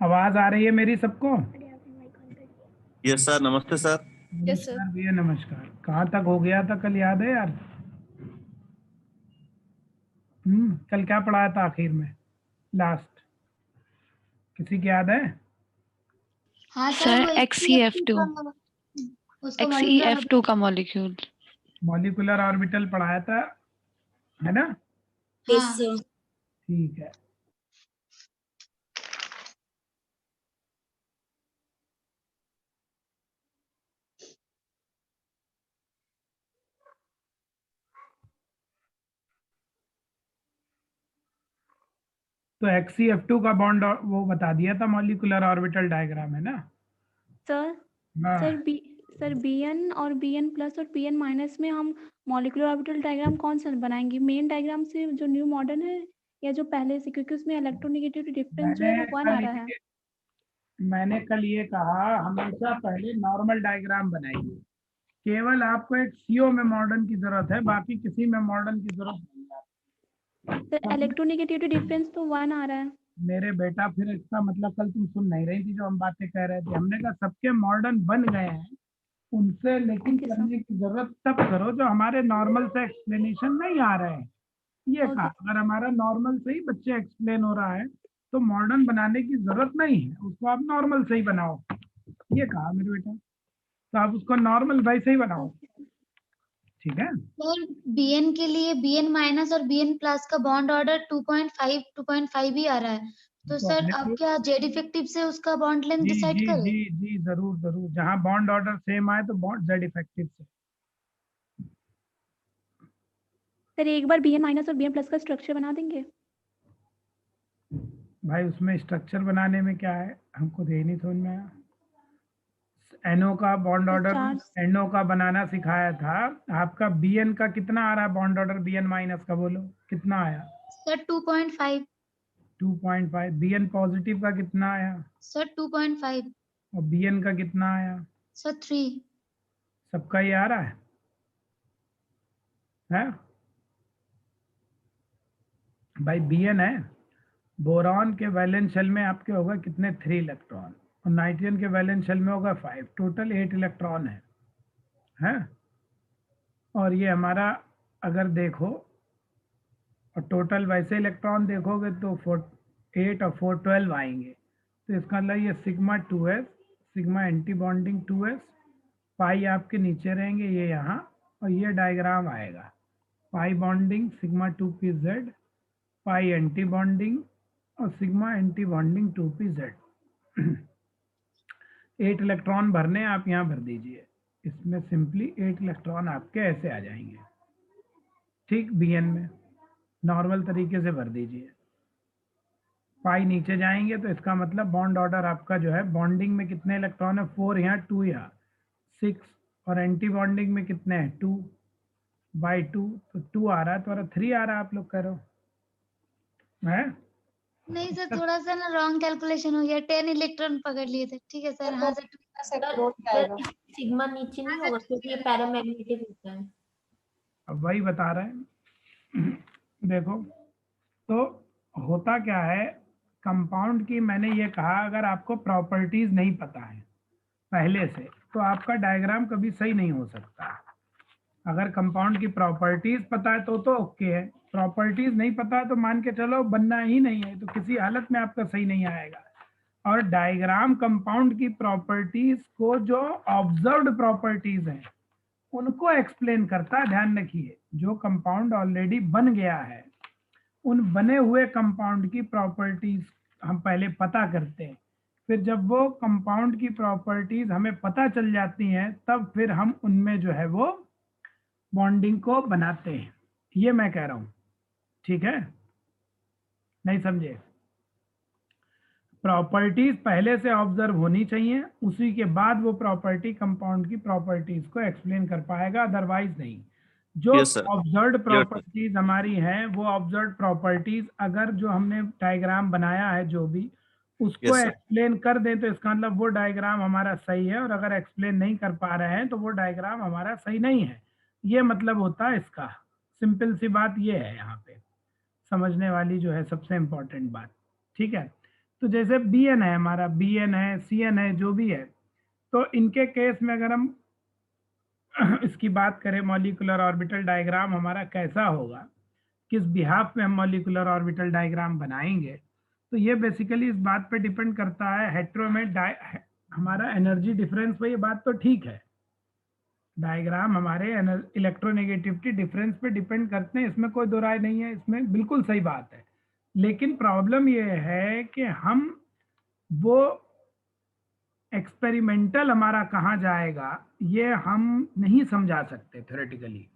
आवाज आ रही है मेरी सबको? यस सर, नमस्ते सर। Yes sir. नमस्कार भैया, नमस्कार। कहाँ तक हो गया था कल, याद है यार? कल क्या पढ़ाया था आखिर में, लास्ट? किसी की याद है? हाँ सर वो XeF2 उसको XeF2 का मॉलिक्यूल। मॉलिक्यूलर ऑर्बिटल पढ़ाया था, है ना? हाँ ठीक है। तो XeF2 का बॉन्ड वो बता दिया था, मॉलिक्यूलर ऑर्बिटल डायग्राम, है ना? सर हाँ। सर Bn और Bn प्लस और Bn माइनस में हम मॉलिक्यूलर ऑर्बिटल डायग्राम कौन सा बनाएंगे? मेन डायग्राम से जो न्यू मॉडर्न है या जो पहले से, क्योंकि उसमें इलेक्ट्रोनेगेटिविटी डिफरेंस जो है वो 1 आ रहा है। मैंने कल ये कहा, हमेशा पहले नॉर्मल डायग्राम बनाइए। केवल आपको एक सीओ में मॉडर्न की जरूरत है, बाकी किसी में मॉडर्न की जरूरत नहीं है। सर इलेक्ट्रोनेगेटिविटी डिफरेंस तो 1 आ रहा है। मेरे बेटा, फिर इसका मतलब कल तुम सुन नहीं रही थी जो हम बातें कह रहे थे। हमने कहा सबके मॉडर्न बन गए हैं, उनसे लेकिन ओके सर। करने की जरूरत तब करो जो हमारे नॉर्मल से एक्सप्लेनेशन नहीं आ रहे हैं। ये ओके। कहा, अगर हमारा नॉर्मल से ही बच्चे एक्सप्लेन हो रहा है तो मॉडर्न बनाने की जरूरत नहीं है, उसको आप नॉर्मल से ही बनाओ। ये कहा मेरे बेटा, तो आप उसको नॉर्मल वैसे ही बनाओ, ठीक है? सर Bn के लिए Bn माइनस और Bn प्लस का बॉन्ड ऑर्डर 2.5 ही आ रहा है, तो तो सर अपने अब क्या जेड इफेक्टिव से उसका बॉन्ड लेंथ जी डिसाइड जी करें? जी जी, जरूर जरूर, जहाँ बॉन्ड ऑर्डर सेम आए तो बॉन्ड जेड इफेक्टिव से। सर एक बार Bn माइनस और Bn प्लस का स्ट्रक्चर बना देंगे? भाई उसमें स्ट्रक्चर बनाने में क्या है, हमको तो यही नहीं समझ में आया। एनओ का बॉन्ड ऑर्डर, एनओ का बनाना सिखाया था। आपका बीएन का कितना आ रहा है बॉन्ड ऑर्डर? बीएन माइनस का बोलो कितना आया? सर 2.5। 2.5। बीएन पॉजिटिव का कितना आया? सर 2.5। और बीएन का कितना आया? सर 3। सबका ही आ रहा है? भाई बीएन है, बोरॉन के वैलेंस शेल में आपके होगा कितने? 3 इलेक्ट्रॉन। और नाइट्रोजन के वैलेंस शेल में होगा 5, टोटल 8 इलेक्ट्रॉन है? और ये हमारा अगर देखो, और टोटल वैसे इलेक्ट्रॉन देखोगे तो 8 और 4 12 आएंगे। तो इसका मतलब ये sigma 2s, sigma anti bonding 2s, पाई आपके नीचे रहेंगे ये यहाँ, और ये डायग्राम आएगा पाई बॉन्डिंग सिग्मा 2pz, पाई एंटी बॉन्डिंग और sigma anti bonding 2pz। 8 electron भरने, आप यहाँ भर दीजिए। इसमें सिंपली 8 इलेक्ट्रॉन आपके ऐसे आ जाएंगे, ठीक? बीएन में नॉर्मल तरीके से भर दीजिए। पाई नीचे जाएंगे तो इसका मतलब बॉन्ड ऑर्डर आपका जो है, बॉन्डिंग में कितने इलेक्ट्रॉन है? 4 यहाँ, 2 यहाँ, 6। और एंटी बॉन्डिंग में कितने हैं? 2/2, तो 2 आ रहा है, तो 3 आ रहा है, आप लोग कह रहे हो है? नहीं सर, थोड़ा सा ना रॉन्ग कैलकुलेशन हो गया, 10 इलेक्ट्रॉन पकड़ लिए थे। ठीक है सर, हाँ सर। सिग्मा नीचे नहीं होगा क्योंकि ये पैरामैग्नेटिक होता है। अब वही बता रहे हैं। देखो, तो होता क्या है कंपाउंड की, मैंने ये कहा अगर आपको प्रॉपर्टीज नहीं पता है पहले से तो आपका डायग्राम कभी सही नहीं हो सकता। अगर कंपाउंड की प्रॉपर्टीज पता है तो ओके है, प्रॉपर्टीज नहीं पता है तो मान के चलो बनना ही नहीं है, तो किसी हालत में आपका सही नहीं आएगा। और डायग्राम कंपाउंड की प्रॉपर्टीज को, जो ऑब्जर्व्ड प्रॉपर्टीज हैं उनको एक्सप्लेन करता है। ध्यान रखिए, जो कंपाउंड ऑलरेडी बन गया है उन बने हुए कंपाउंड की प्रॉपर्टीज हम पहले पता करते हैं, फिर जब वो कंपाउंड की प्रॉपर्टीज हमें पता चल जाती हैं तब फिर हम उनमें जो है वो बॉन्डिंग को बनाते हैं। ये मैं कह रहा हूं, ठीक है? नहीं समझे? प्रॉपर्टीज पहले से ऑब्जर्व होनी चाहिए, उसी के बाद वो प्रॉपर्टी कंपाउंड की प्रॉपर्टीज को एक्सप्लेन कर पाएगा, अदरवाइज नहीं। जो Yes, sir. ऑब्जर्व्ड प्रॉपर्टीज हमारी हैं, वो ऑब्जर्व्ड प्रॉपर्टीज अगर जो हमने डायग्राम बनाया है जो भी उसको Yes, sir. एक्सप्लेन कर दें तो इसका मतलब वो डायग्राम हमारा सही है, और अगर एक्सप्लेन नहीं कर पा रहे हैं तो वो डायग्राम हमारा सही नहीं है। ये मतलब होता है इसका। सिंपल सी बात ये है यहाँ पे, समझने वाली जो है सबसे इम्पोर्टेंट बात, ठीक है? तो जैसे Bn है हमारा, Bn है, Cn है, जो भी है, तो इनके केस में अगर हम इसकी बात करें, मॉलिक्यूलर ऑर्बिटल डायग्राम हमारा कैसा होगा, किस बिहाफ में हम मॉलिक्यूलर ऑर्बिटल डायग्राम बनाएंगे, तो ये बेसिकली इस बात पे डिपेंड करता है हेटेरो में हमारा एनर्जी डिफरेंस पे। ये बात तो ठीक है, डायग्राम हमारे इलेक्ट्रोनेगेटिविटी डिफरेंस पे डिपेंड करते हैं, इसमें कोई दो राय नहीं है, इसमें बिल्कुल सही बात है। लेकिन प्रॉब्लम ये है कि हम वो एक्सपेरिमेंटल हमारा कहाँ जाएगा ये हम नहीं समझा सकते थ्योरेटिकली,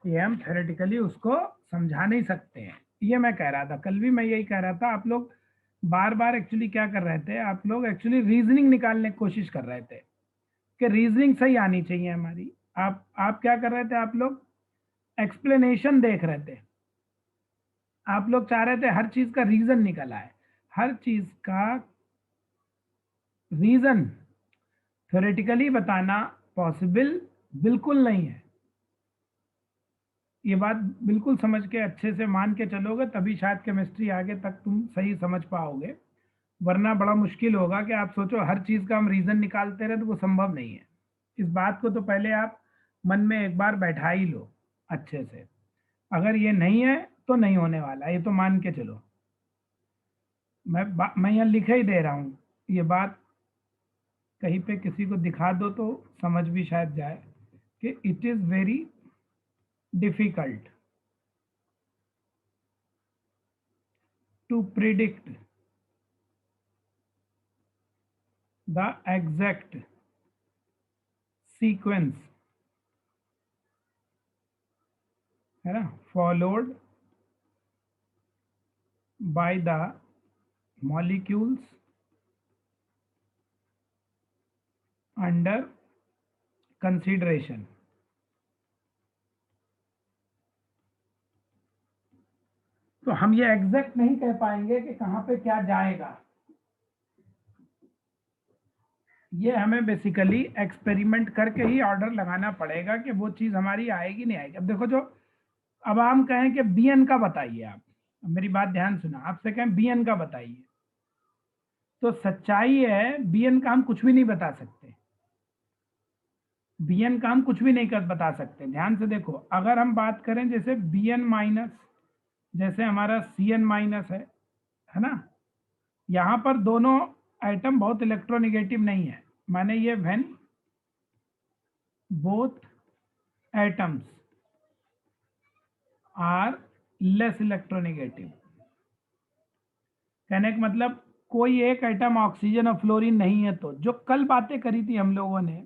ये हम थ्योरेटिकली उसको समझा नहीं सकते हैं। ये मैं कह रहा था, कल भी मैं यही कह रहा था, आप लोग बार बार एक्चुअली क्या कर रहे थे, आप लोग एक्चुअली रीजनिंग निकालने की कोशिश कर रहे थे कि रीजनिंग सही आनी चाहिए हमारी। आप क्या कर रहे थे, आप लोग एक्सप्लेनेशन देख रहे थे, आप लोग चाह रहे थे हर चीज का रीजन निकल आए। हर चीज का रीजन थ्योरेटिकली बताना पॉसिबल बिल्कुल नहीं है। ये बात बिल्कुल समझ के अच्छे से मान के चलोगे तभी शायद केमिस्ट्री आगे तक तुम सही समझ पाओगे, वरना बड़ा मुश्किल होगा कि आप सोचो हर चीज का हम रीजन निकालते रहे, तो वो संभव नहीं है। इस बात को तो पहले आप मन में एक बार बैठा ही लो अच्छे से, अगर ये नहीं है तो नहीं होने वाला, ये तो मान के चलो। मैं यहाँ लिखे ही दे रहा हूँ, ये बात कहीं पे किसी को दिखा दो तो समझ भी शायद जाए कि it is very difficult to predict the exact sequence, है ना, followed by the molecules under consideration। तो हम ये एग्जैक्ट नहीं कह पाएंगे कि कहाँ पे क्या जाएगा, ये हमें बेसिकली एक्सपेरिमेंट करके ही ऑर्डर लगाना पड़ेगा कि वो चीज हमारी आएगी नहीं आएगी। अब देखो, जो अब हम कहें कि Bn का बताइए, आप मेरी बात ध्यान सुना, आपसे कहें Bn का बताइए, तो सच्चाई है Bn का हम कुछ भी नहीं बता सकते, Bn का हम कुछ भी नहीं बता सकते। ध्यान से देखो, अगर हम बात करें जैसे Bn माइनस, जैसे हमारा Cn माइनस है ना, यहाँ पर दोनों आइटम बहुत इलेक्ट्रोनेगेटिव नहीं है, माने ये when both atoms are less electronegative, कहने का मतलब कोई एक आइटम ऑक्सीजन और फ्लोरीन नहीं है। तो जो कल बातें करी थी हम लोगों ने,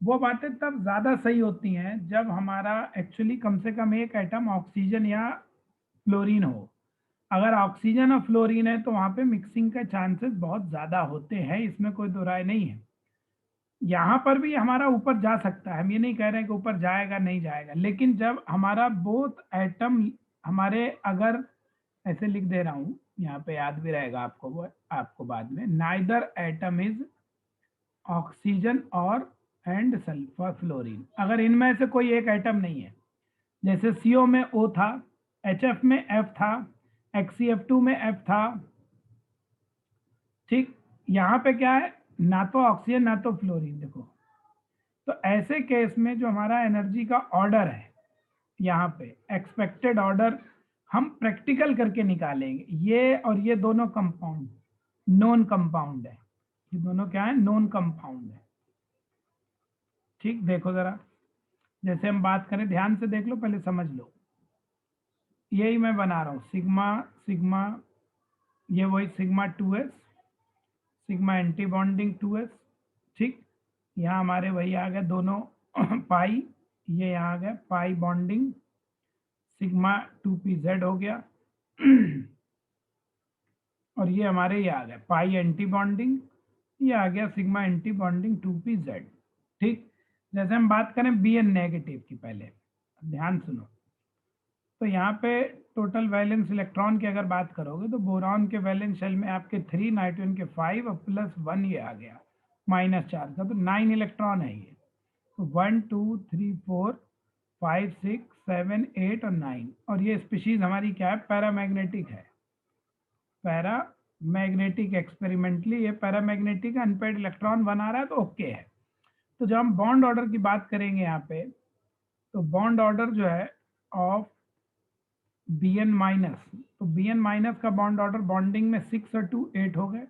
वो बातें तब ज्यादा सही होती हैं जब हमारा एक्चुअली कम से कम एक आइटम ऑक्सीजन या फ्लोरीन हो। अगर ऑक्सीजन और फ्लोरीन है तो वहां पे मिक्सिंग का चांसेस बहुत ज्यादा होते हैं, इसमें कोई दो राय नहीं है। यहाँ पर भी हमारा ऊपर जा सकता है, हम ये नहीं कह रहे हैं कि ऊपर जाएगा नहीं जाएगा, लेकिन जब हमारा बोथ एटम हमारे, अगर ऐसे लिख दे रहा हूं, यहाँ पे याद भी रहेगा आपको, वो आपको बाद में, नाइदर एटम इज ऑक्सीजन और एंड सल्फर फ्लोरीन, अगर इनमें से कोई एक एटम नहीं है, जैसे CO में O था, HF में F था, HCF2 में F था, ठीक, यहाँ पे क्या है, ना तो ऑक्सीजन ना तो फ्लोरीन। देखो, तो ऐसे केस में जो हमारा एनर्जी का ऑर्डर है, यहाँ पे एक्सपेक्टेड ऑर्डर हम प्रैक्टिकल करके निकालेंगे। ये और ये दोनों कंपाउंड नॉन कंपाउंड है, ये दोनों क्या है, नॉन कंपाउंड है। ठीक, देखो जरा, जैसे हम बात करें, ध्यान से देख लो, पहले समझ लो, यही मैं बना रहा हूँ, सिग्मा सिग्मा, ये वही sigma 2s, sigma anti bonding 2s, ठीक, यहाँ हमारे वही आ गए दोनों पाई, ये यहाँ आ गया पाई बॉन्डिंग, सिग्मा 2pz हो गया और ये हमारे ये आ गया पाई एंटी बॉन्डिंग, ये आ गया सिग्मा एंटी बॉन्डिंग 2pz। ठीक, जैसे हम बात करें Bn नेगेटिव की, पहले ध्यान सुनो, तो यहाँ पे टोटल वैलेंस इलेक्ट्रॉन की अगर बात करोगे तो बोरॉन के वैलेंस शेल में आपके 3, नाइट्रोजन के 5 और +1 ये आ गया -4 का, तो 9 इलेक्ट्रॉन है ये। तो 1 2 3 4 5 6 7 8 और 9, और ये स्पीशीज हमारी क्या है, पैरामैग्नेटिक है, पैरा मैग्नेटिक एक्सपेरिमेंटली, ये पैरामैग्नेटिक अनपेड इलेक्ट्रॉन 1 आ रहा है तो ओके है। तो जब हम बॉन्ड ऑर्डर की बात करेंगे यहाँ पे, तो बॉन्ड ऑर्डर जो है ऑफ Bn माइनस, तो Bn माइनस का बॉन्ड ऑर्डर बॉन्डिंग में 6 और 2 8 हो गए,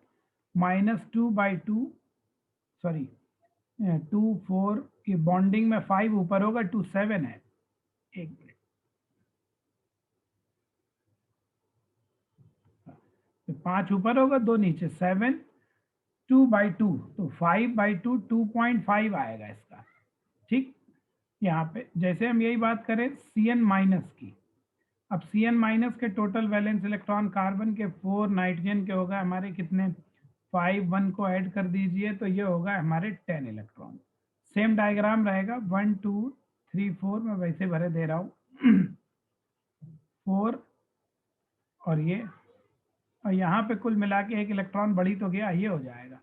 -2/2 सॉरी 2 4, ये बॉन्डिंग में 5 ऊपर होगा 2 7 है। एक मिनट, तो 5 ऊपर होगा 2 नीचे, 7 2/2, तो 5/2 2.5 आएगा इसका। ठीक, यहाँ पे जैसे हम यही बात करें Cn माइनस की, अब Cn माइनस के टोटल वैलेंस इलेक्ट्रॉन कार्बन के 4, नाइट्रोजन के होगा हमारे कितने 5, 1 को ऐड कर दीजिए तो ये होगा हमारे 10 इलेक्ट्रॉन। सेम डायग्राम रहेगा 1 2 3 4, मैं वैसे भरे दे रहा हूँ 4 और ये, और यहाँ पे कुल मिला के 1 इलेक्ट्रॉन बढ़ी तो गया, ये हो जाएगा।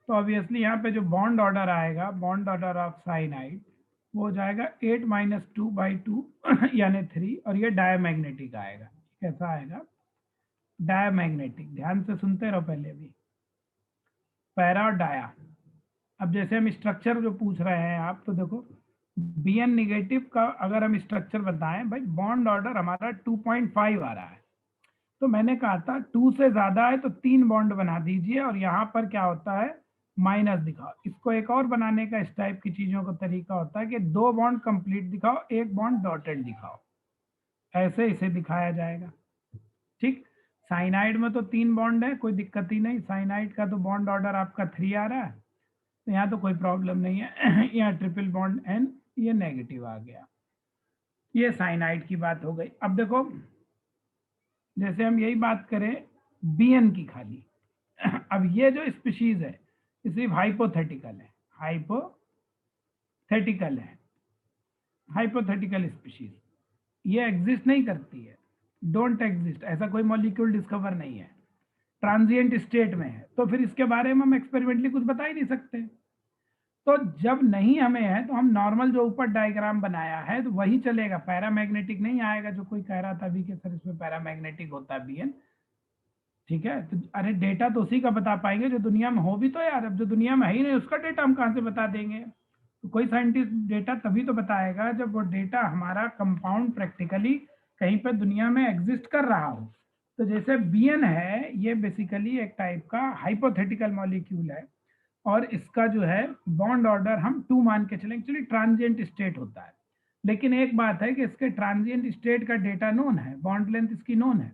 तो ऑब्वियसली यहाँ पे जो बॉन्ड ऑर्डर आएगा, बॉन्ड ऑर्डर ऑफ साइनाइड, वो हो जाएगा 8 - 2/2 यानी 3, और ये डायमैग्नेटिक आएगा। कैसा आएगा? डायमैग्नेटिक। ध्यान से सुनते रहो पहले भी, पैरा और डाया। अब जैसे हम स्ट्रक्चर जो पूछ रहे हैं आप, तो देखो Bn निगेटिव का अगर हम स्ट्रक्चर बताएं, भाई बॉन्ड ऑर्डर हमारा 2.5 आ रहा है, तो मैंने कहा था 2 से ज्यादा है तो 3 बॉन्ड बना दीजिए, और यहाँ पर क्या होता है माइनस दिखाओ। इसको एक और बनाने का इस टाइप की चीजों का तरीका होता है कि 2 बॉन्ड कंप्लीट दिखाओ, 1 बॉन्ड डॉटेड दिखाओ, ऐसे इसे दिखाया जाएगा। ठीक, साइनाइड में तो 3 बॉन्ड है, कोई दिक्कत ही नहीं। साइनाइड का तो बॉन्ड ऑर्डर आपका 3 आ रहा है, तो यहाँ तो कोई प्रॉब्लम नहीं है यहाँ ट्रिपल बॉन्ड N, ये नेगेटिव आ गया। ये साइनाइड की बात हो गई। अब देखो जैसे हम यही बात करें Bn की खाली अब ये जो स्पीशीज है ये सिर्फ हाइपोथेटिकल है, हाइपोथेटिकल है, हाइपोथेटिकल स्पीशीज, ये एग्जिस्ट नहीं करती है, डोंट एग्जिस्ट, ऐसा कोई मॉलिक्यूल डिस्कवर नहीं है, ट्रांजिएंट स्टेट में है, तो फिर इसके बारे में हम एक्सपेरिमेंटली कुछ बता ही नहीं सकते। तो जब नहीं हमें है तो हम नॉर्मल जो ऊपर डायग्राम बनाया है तो वही चलेगा, पैरामैग्नेटिक नहीं आएगा। जो कोई कह रहा था अभी कि सर इसमें पैरामैग्नेटिक होता है Bn, ठीक है, तो अरे डेटा तो उसी का बता पाएंगे जो दुनिया में हो भी तो यार, अब जो दुनिया में है ही नहीं उसका डेटा हम कहाँ से बता देंगे? तो कोई साइंटिस्ट डेटा तभी तो बताएगा जब वो डेटा हमारा कंपाउंड प्रैक्टिकली कहीं पर दुनिया में एग्जिस्ट कर रहा हो। तो जैसे Bn है, ये बेसिकली एक टाइप का हाइपोथेटिकल मॉलिक्यूल है, और इसका जो है बॉन्ड ऑर्डर हम 2 मान के चलें, एक्चुअली ट्रांजिएंट स्टेट होता है। लेकिन एक बात है कि इसके ट्रांजिएंट स्टेट का डेटा नोन है, बॉन्ड लेंथ इसकी नोन है।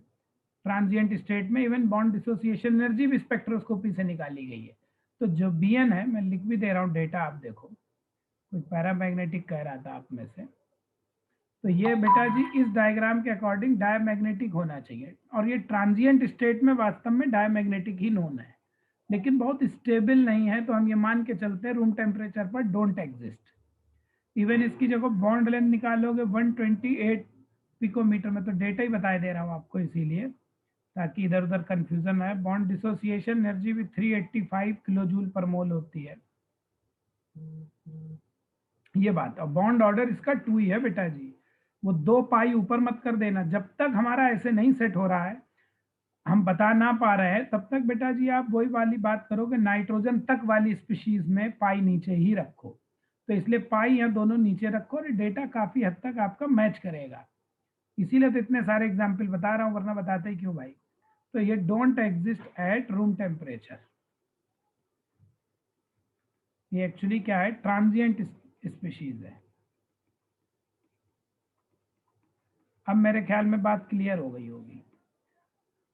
ट्रांजिएंट स्टेट में इवन बॉन्ड डिसोसिएशन एनर्जी भी स्पेक्ट्रोस्कोपी से निकाली गई है। तो जो Bn है, मैं लिख भी दे रहा हूँ डेटा, आप देखो, कोई पैरामैग्नेटिक कह रहा था आप में से, तो ये बेटा जी इस डायग्राम के अकॉर्डिंग डायमैग्नेटिक होना चाहिए, और ये ट्रांजिएंट स्टेट में वास्तव में डायमैग्नेटिक ही नोन है, लेकिन बहुत स्टेबल नहीं है, तो हम ये मान के चलते हैं रूम टेम्परेचर पर डोंट एग्जिस्ट। इवन इसकी जगह बॉन्ड लेंथ निकालोगे 128 पिकोमीटर में, तो डेटा ही बता दे रहा हूँ आपको इसीलिए ताकि इधर उधर कंफ्यूजन ना है। बॉन्ड डिसोसिएशन एनर्जी भी 385 किलो जूल पर मोल होती है, ये बात। और बॉन्ड ऑर्डर इसका 2 ही है बेटा जी, वो 2 पाई ऊपर मत कर देना। जब तक हमारा ऐसे नहीं सेट हो रहा है, हम बता ना पा रहे हैं, तब तक बेटा जी आप वही वाली बात करोगे, नाइट्रोजन तक वाली स्पीशीज में पाई नीचे ही रखो। तो इसलिए पाई या दोनों नीचे रखो, और डेटा काफी हद तक आपका मैच करेगा। इसीलिए तो इतने सारे एग्जाम्पल बता रहा हूँ, वरना बताते ही क्यों भाई। तो ये don't exist at room temperature, ये एक्चुअली क्या है, ट्रांजिएंट स्पीशीज है। अब मेरे ख्याल में बात क्लियर हो गई होगी।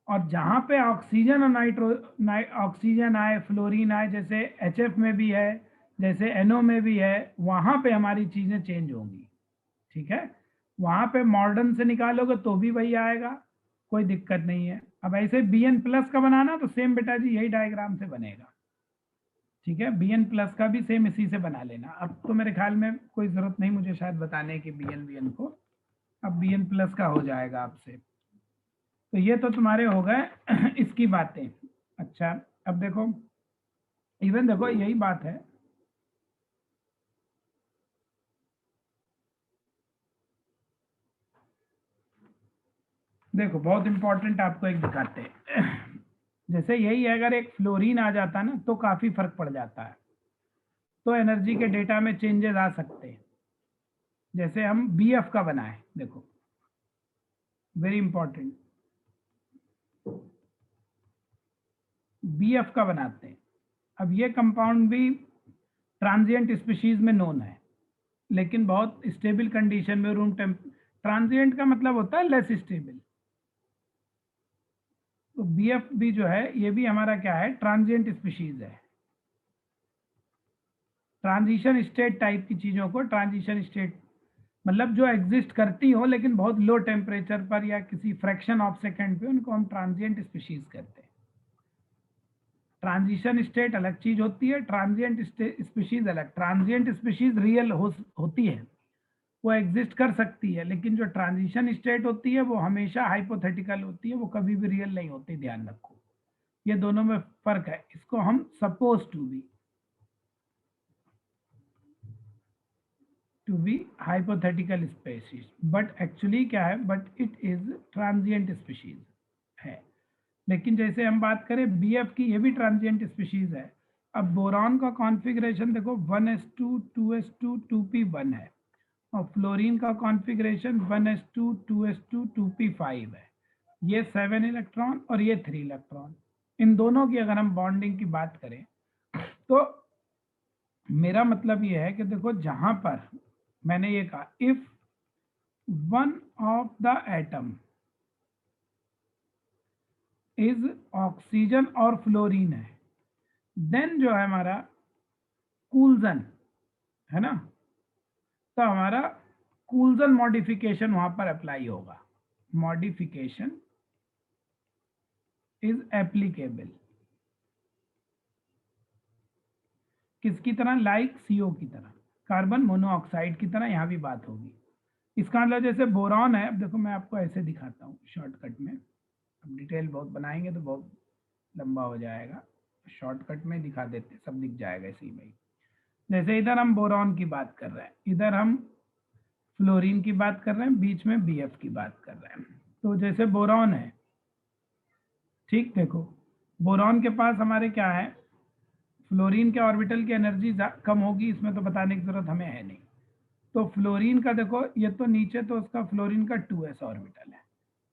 और जहां पे ऑक्सीजन और ऑक्सीजन आए, फ्लोरीन आए, जैसे HF में भी है, जैसे NO में भी है, वहां पे हमारी चीजें चेंज होंगी। ठीक है, वहां पे मॉडर्न से निकालोगे तो भी वही आएगा, कोई दिक्कत नहीं है। अब ऐसे Bn प्लस का बनाना तो सेम बेटा जी यही डायग्राम से बनेगा। ठीक है, Bn प्लस का भी सेम इसी से बना लेना। अब तो मेरे ख्याल में कोई जरूरत नहीं मुझे शायद बताने की Bn को, अब Bn प्लस का हो जाएगा आपसे। तो ये तो तुम्हारे हो गए इसकी बातें। अच्छा, अब देखो इवन देखो यही बात है, देखो बहुत इंपॉर्टेंट आपको एक दिखाते हैं जैसे यही है, अगर एक फ्लोरीन आ जाता ना तो काफी फर्क पड़ जाता है, तो एनर्जी के डेटा में चेंजेस आ सकते हैं। जैसे हम BF का बनाए, देखो वेरी इंपॉर्टेंट, BF का बनाते हैं। अब ये कंपाउंड भी ट्रांजिएंट स्पीशीज में नोन है, लेकिन बहुत स्टेबल कंडीशन में रूम टेम्प, ट्रांजिएंट का मतलब होता है लेस स्टेबल। तो BF भी जो है ये भी हमारा क्या है, ट्रांजिएंट स्पीशीज है। ट्रांजिशन स्टेट टाइप की चीजों को ट्रांजिशन स्टेट मतलब जो एग्जिस्ट करती हो लेकिन बहुत लो टेम्परेचर पर या किसी फ्रैक्शन ऑफ सेकेंड पे, उनको हम ट्रांजिएंट स्पीशीज कहते हैं। ट्रांजिशन स्टेट अलग चीज होती है, ट्रांजिएंट स्पीशीज अलग। ट्रांजिएंट स्पीशीज रियल होती है, वो एग्जिस्ट कर सकती है, लेकिन जो ट्रांजिशन स्टेट होती है वो हमेशा हाइपोथेटिकल होती है, वो कभी भी रियल नहीं होती, ध्यान रखो। ये दोनों में फर्क है। इसको हम suppose to be hypothetical species, but actually क्या है, but it is transient species है। लेकिन जैसे हम बात करें BF की, ये भी ट्रांजिएंट स्पीशीज है। अब बोरॉन का कॉन्फ़िगरेशन देखो 1s2 2s2 2p1 है, और फ्लोरीन का कॉन्फ़िगरेशन 1s2 2s2 2p5 है। ये 7 इलेक्ट्रॉन और ये 3 इलेक्ट्रॉन। इन दोनों की अगर हम बॉन्डिंग की बात करें तो मेरा मतलब ये है कि देखो, जहां पर मैंने ये कहा if one of the atom is oxygen और फ्लोरीन है, देन जो है हमारा कूल्सन है ना, तो हमारा कूल्सन मॉडिफिकेशन वहां पर अप्लाई होगा। मॉडिफिकेशन इज एप्लीकेबल किसकी तरह, लाइक CO की तरह, कार्बन मोनोऑक्साइड की तरह यहां भी बात होगी। इसका मतलब जैसे बोरॉन है, अब देखो मैं आपको ऐसे दिखाता हूँ शॉर्टकट में, अब डिटेल बहुत बनाएंगे तो बहुत लंबा हो जाएगा, शॉर्टकट में दिखा देते, सब दिख जाएगा इसी में। जैसे इधर हम बोरॉन की बात कर रहे हैं, इधर हम फ्लोरीन की बात कर रहे हैं, बीच में BF की बात कर रहे हैं। तो जैसे बोरॉन है, ठीक, देखो बोरॉन के पास हमारे क्या है, फ्लोरीन के ऑर्बिटल की एनर्जी कम होगी, इसमें तो बताने की जरूरत हमें है नहीं। तो फ्लोरीन का देखो, ये तो नीचे तो उसका फ्लोरीन का 2s ऑर्बिटल है,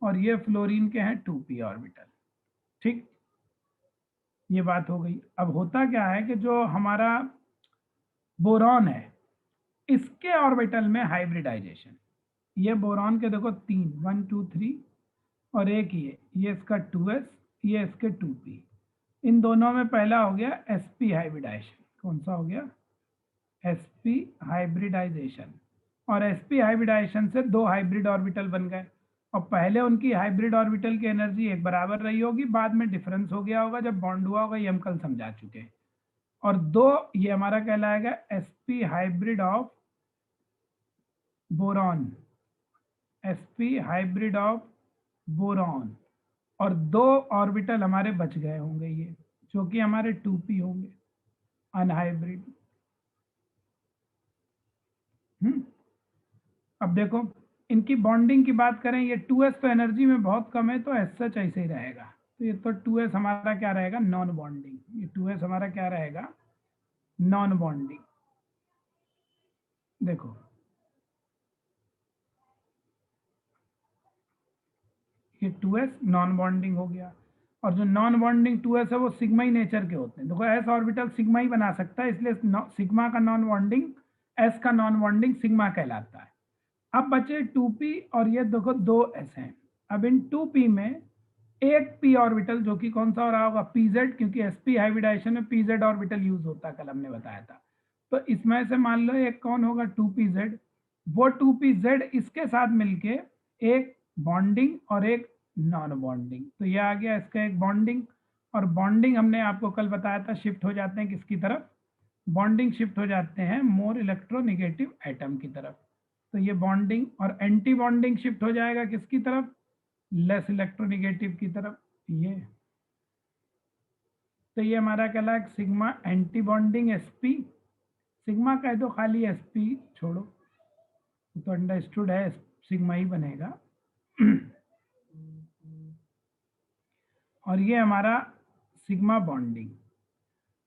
और ये फ्लोरीन के हैं 2p ऑर्बिटल, ठीक, ये बात हो गई। अब होता क्या है कि जो हमारा बोरॉन है, इसके ऑर्बिटल में हाइब्रिडाइजेशन, ये बोरॉन के देखो 3 1 2 3 और एक ये इसका 2s, ये इसके 2p, इन दोनों में पहला हो गया sp हाइब्रिडाइजेशन। कौन सा हो गया, sp हाइब्रिडाइजेशन। और sp हाइब्रिडाइजेशन से 2 हाइब्रिड ऑर्बिटल बन गए, और पहले उनकी हाइब्रिड ऑर्बिटल की एनर्जी एक बराबर रही होगी, बाद में डिफरेंस हो गया होगा जब बॉन्ड हुआ होगा, ये हम कल समझा चुके हैं। और 2 ये हमारा कहलाएगा sp hybrid of boron, sp hybrid of boron, और 2 ऑर्बिटल हमारे बच गए होंगे ये, जो कि हमारे 2p होंगे अनहाइब्रिड। अब देखो इनकी बॉन्डिंग की बात करें, ये 2s तो एनर्जी में बहुत कम है, तो एस सच ऐसे ही रहेगा। तो ये तो 2s हमारा क्या रहेगा, नॉन बॉन्डिंग। ये 2s हमारा क्या रहेगा, नॉन बॉन्डिंग। देखो ये 2s नॉन बॉन्डिंग हो गया, और जो नॉन बॉन्डिंग 2s है वो सिग्मा ही नेचर के होते हैं। देखो s ऑर्बिटल सिग्मा ही बना सकता है, इसलिए सिग्मा का नॉन बॉन्डिंग, s का नॉन बॉन्डिंग सिग्मा कहलाता है। अब बचे 2p, और ये देखो 2s हैं। अब इन 2p में एक p ऑर्बिटल, जो कि कौन सा हो रहा होगा, pz, क्योंकि sp हाइब्रिडाइजेशन में pz ऑर्बिटल यूज होता है, कल हमने बताया था। तो इसमें से मान लो एक कौन होगा, 2pz, वो 2pz इसके साथ मिलके एक बॉन्डिंग और एक नॉन बॉन्डिंग, तो ये आ गया इसका एक बॉन्डिंग। और बॉन्डिंग हमने आपको कल बताया था, शिफ्ट हो जाते हैं किसकी तरफ, बॉन्डिंग शिफ्ट हो जाते हैं मोर इलेक्ट्रोनेगेटिव एटम की तरफ। तो ये बॉन्डिंग, और एंटी बॉन्डिंग शिफ्ट हो जाएगा किसकी तरफ, लेस इलेक्ट्रोनेगेटिव की तरफ, ये। तो ये हमारा कहलाएगा sigma anti bonding sp, sigma कह दो खाली, sp छोड़ो, तो अंडरस्टूड है, सिग्मा ही बनेगा। और ये हमारा सिग्मा बॉन्डिंग।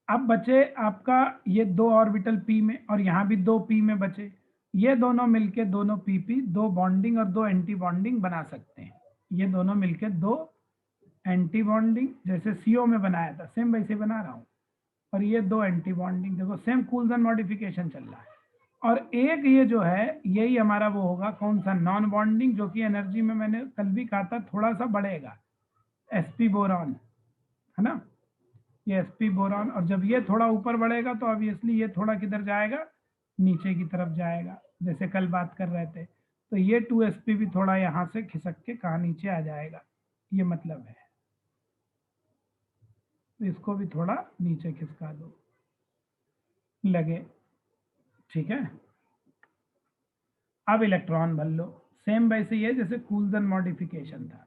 अब बचे आपका ये 2 ऑर्बिटल p में और यहाँ भी 2 p में बचे, ये दोनों मिलके दोनों pp 2 बॉन्डिंग और 2 एंटी बॉन्डिंग बना सकते हैं। ये दोनों मिलके 2 एंटी बॉन्डिंग, जैसे CO में बनाया था सेम वैसे बना रहा हूँ, और ये 2 एंटी बॉन्डिंग। देखो सेम कूल्सन मॉडिफिकेशन चल रहा है। और एक ये जो है यही हमारा वो होगा कौन सा, नॉन बॉन्डिंग, जो कि एनर्जी में मैंने कल भी कहा था थोड़ा सा बढ़ेगा, sp बोरॉन, है ना, ये sp बोरॉन। और जब ये थोड़ा ऊपर बढ़ेगा तो ऑब्वियसली ये थोड़ा किधर जाएगा, नीचे की तरफ जाएगा, जैसे कल बात कर रहे थे। तो ये 2sp भी थोड़ा यहाँ से खिसक के कहाँ नीचे आ जाएगा, ये मतलब है। तो इसको भी थोड़ा नीचे खिसका दो लगे, ठीक है। अब इलेक्ट्रॉन भर लो, सेम वैसे ही है जैसे कूल्सन मॉडिफिकेशन था।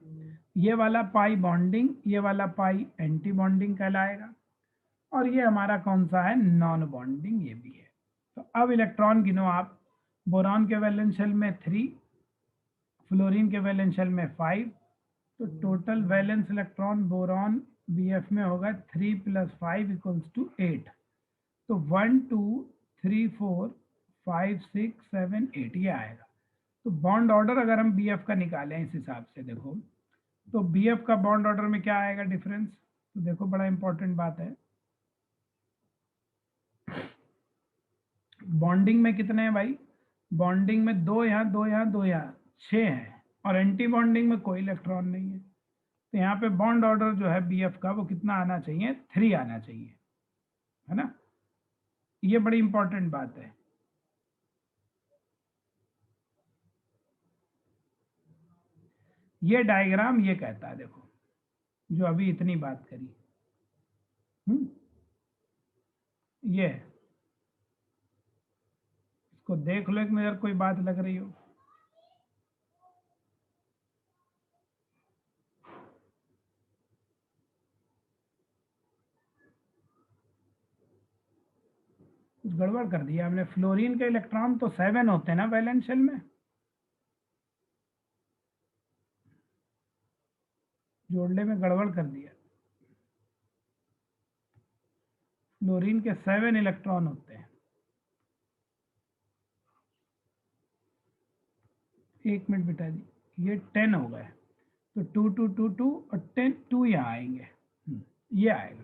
ये वाला पाई बॉन्डिंग, ये वाला पाई एंटी बॉन्डिंग कहलाएगा, और ये हमारा कौन सा है, नॉन बॉन्डिंग, ये भी है। तो अब इलेक्ट्रॉन गिनो आप, बोरॉन के वैलेंस शेल में 3, फ्लोरीन के वैलेंस शेल में 5, तो total valence electron boron BF में होगा 3 + 5 = 8। तो 1 2 3 4 5 6 7 8 ये आएगा। तो बॉन्ड ऑर्डर अगर हम BF का निकालें इस हिसाब से, देखो तो BF का बॉन्ड ऑर्डर में क्या आएगा डिफरेंस, तो देखो बड़ा इंपॉर्टेंट बात है। बॉन्डिंग में कितने हैं भाई, बॉन्डिंग में 2 यहाँ 2 यहाँ 2 यहाँ 6 हैं, और एंटी बॉन्डिंग में कोई इलेक्ट्रॉन नहीं है। तो यहाँ पे बॉन्ड ऑर्डर जो है BF का वो कितना आना चाहिए, 3 आना चाहिए, है ना। ये बड़ी इंपॉर्टेंट बात है। ये डायग्राम ये कहता है, देखो जो अभी इतनी बात करी, ये इसको देख लो एक नजर, कोई बात लग रही हो। कुछ गड़बड़ कर दिया हमने। फ्लोरीन के इलेक्ट्रॉन तो 7 होते हैं ना वैलेंस शेल में, जोड़ने में गड़बड़ कर दिया। फ्लोरीन के 7 इलेक्ट्रॉन होते हैं। एक मिनट बेटा जी, ये 10 हो गए, तो 2 2 2 2 और 10 2 यहाँ आएंगे, ये आएगा।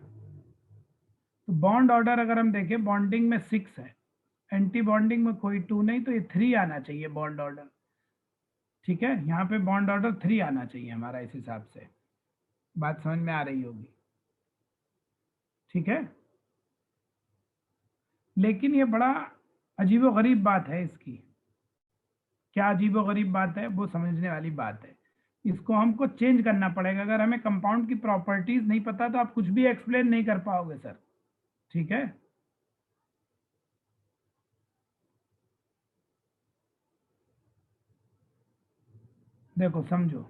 तो बॉन्ड ऑर्डर अगर हम देखें, बॉन्डिंग में 6 है, एंटी बॉन्डिंग में कोई 2 नहीं, तो ये 3 आना चाहिए बॉन्ड ऑर्डर, ठीक है। यहाँ पे बॉन्ड ऑर्डर 3 आना चाहिए हमारा, इस हिसाब से बात समझ में आ रही होगी, ठीक है। लेकिन ये बड़ा अजीबोगरीब बात है इसकी। क्या अजीबोगरीब बात है, वो समझने वाली बात है। इसको हमको चेंज करना पड़ेगा। अगर हमें कंपाउंड की प्रॉपर्टीज नहीं पता तो आप कुछ भी एक्सप्लेन नहीं कर पाओगे सर, ठीक है। देखो समझो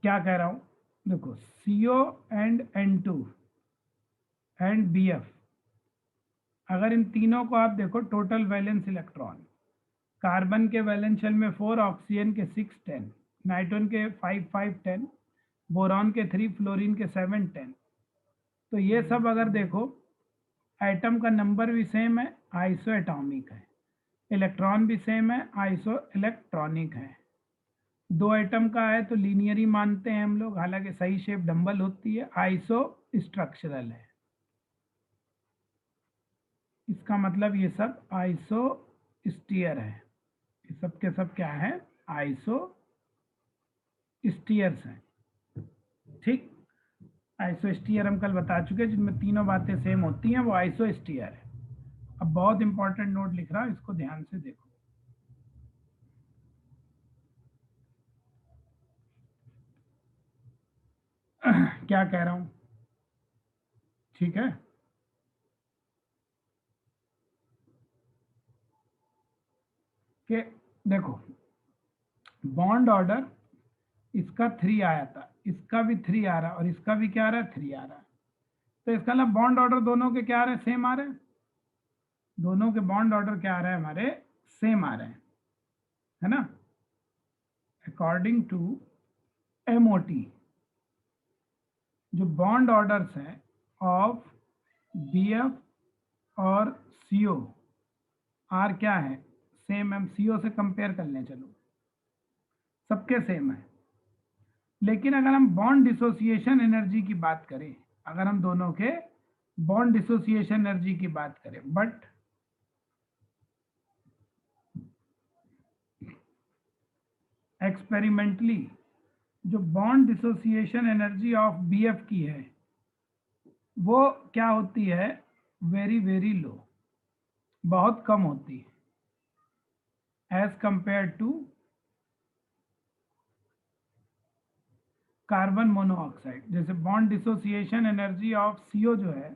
क्या कह रहा हूं। देखो CO and N2 and BF, अगर इन तीनों को आप देखो टोटल वैलेंस इलेक्ट्रॉन, कार्बन के वैलेंस शेल में 4, ऑक्सीजन के 6 10, नाइट्रोजन के 5 5 10, बोरॉन के 3, फ्लोरीन के 7 10। तो ये सब अगर देखो एटम का नंबर भी सेम है, आइसो एटॉमिक है, इलेक्ट्रॉन भी सेम है, आइसो इलेक्ट्रॉनिक है। 2 एटम का है तो लीनियर ही मानते हैं हम लोग, हालांकि सही शेप डंबल होती है। आइसो स्ट्रक्चरल है, इसका मतलब ये सब आइसो स्टीयर है। ये सब के सब क्या है, आइसो स्टीयर्स हैं, ठीक। आइसो स्टीयर हम कल बता चुके हैं, जिनमें तीनों बातें सेम होती हैं, वो आइसो स्टीयर है। अब बहुत इंपॉर्टेंट नोट लिख रहा हूं, इसको ध्यान से देखो। क्या कह रहा हूं, ठीक है। कि देखो बॉन्ड ऑर्डर इसका 3 आया था, इसका भी 3 आ रहा है, और इसका भी क्या आ रहा है, 3 आ रहा है। तो इसका मतलब बॉन्ड ऑर्डर दोनों के क्या आ रहे हैं, सेम आ रहे हैं। दोनों के बॉन्ड ऑर्डर क्या आ रहे हैं हमारे, सेम आ रहे हैं, है ना। अकॉर्डिंग टू MOT, जो बॉन्ड ऑर्डर्स हैं ऑफ BF और CO आर क्या है, सेम। हम CO से कंपेयर कर लें, चलो सबके सेम है। लेकिन अगर हम बॉन्ड डिसोसिएशन एनर्जी की बात करें, अगर हम दोनों के बॉन्ड डिसोसिएशन एनर्जी की बात करें, बट एक्सपेरिमेंटली जो bond dissociation energy of BF की है वो क्या होती है, वेरी वेरी लो, बहुत कम होती है as compare to carbon monoxide. जैसे bond dissociation energy of CO जो है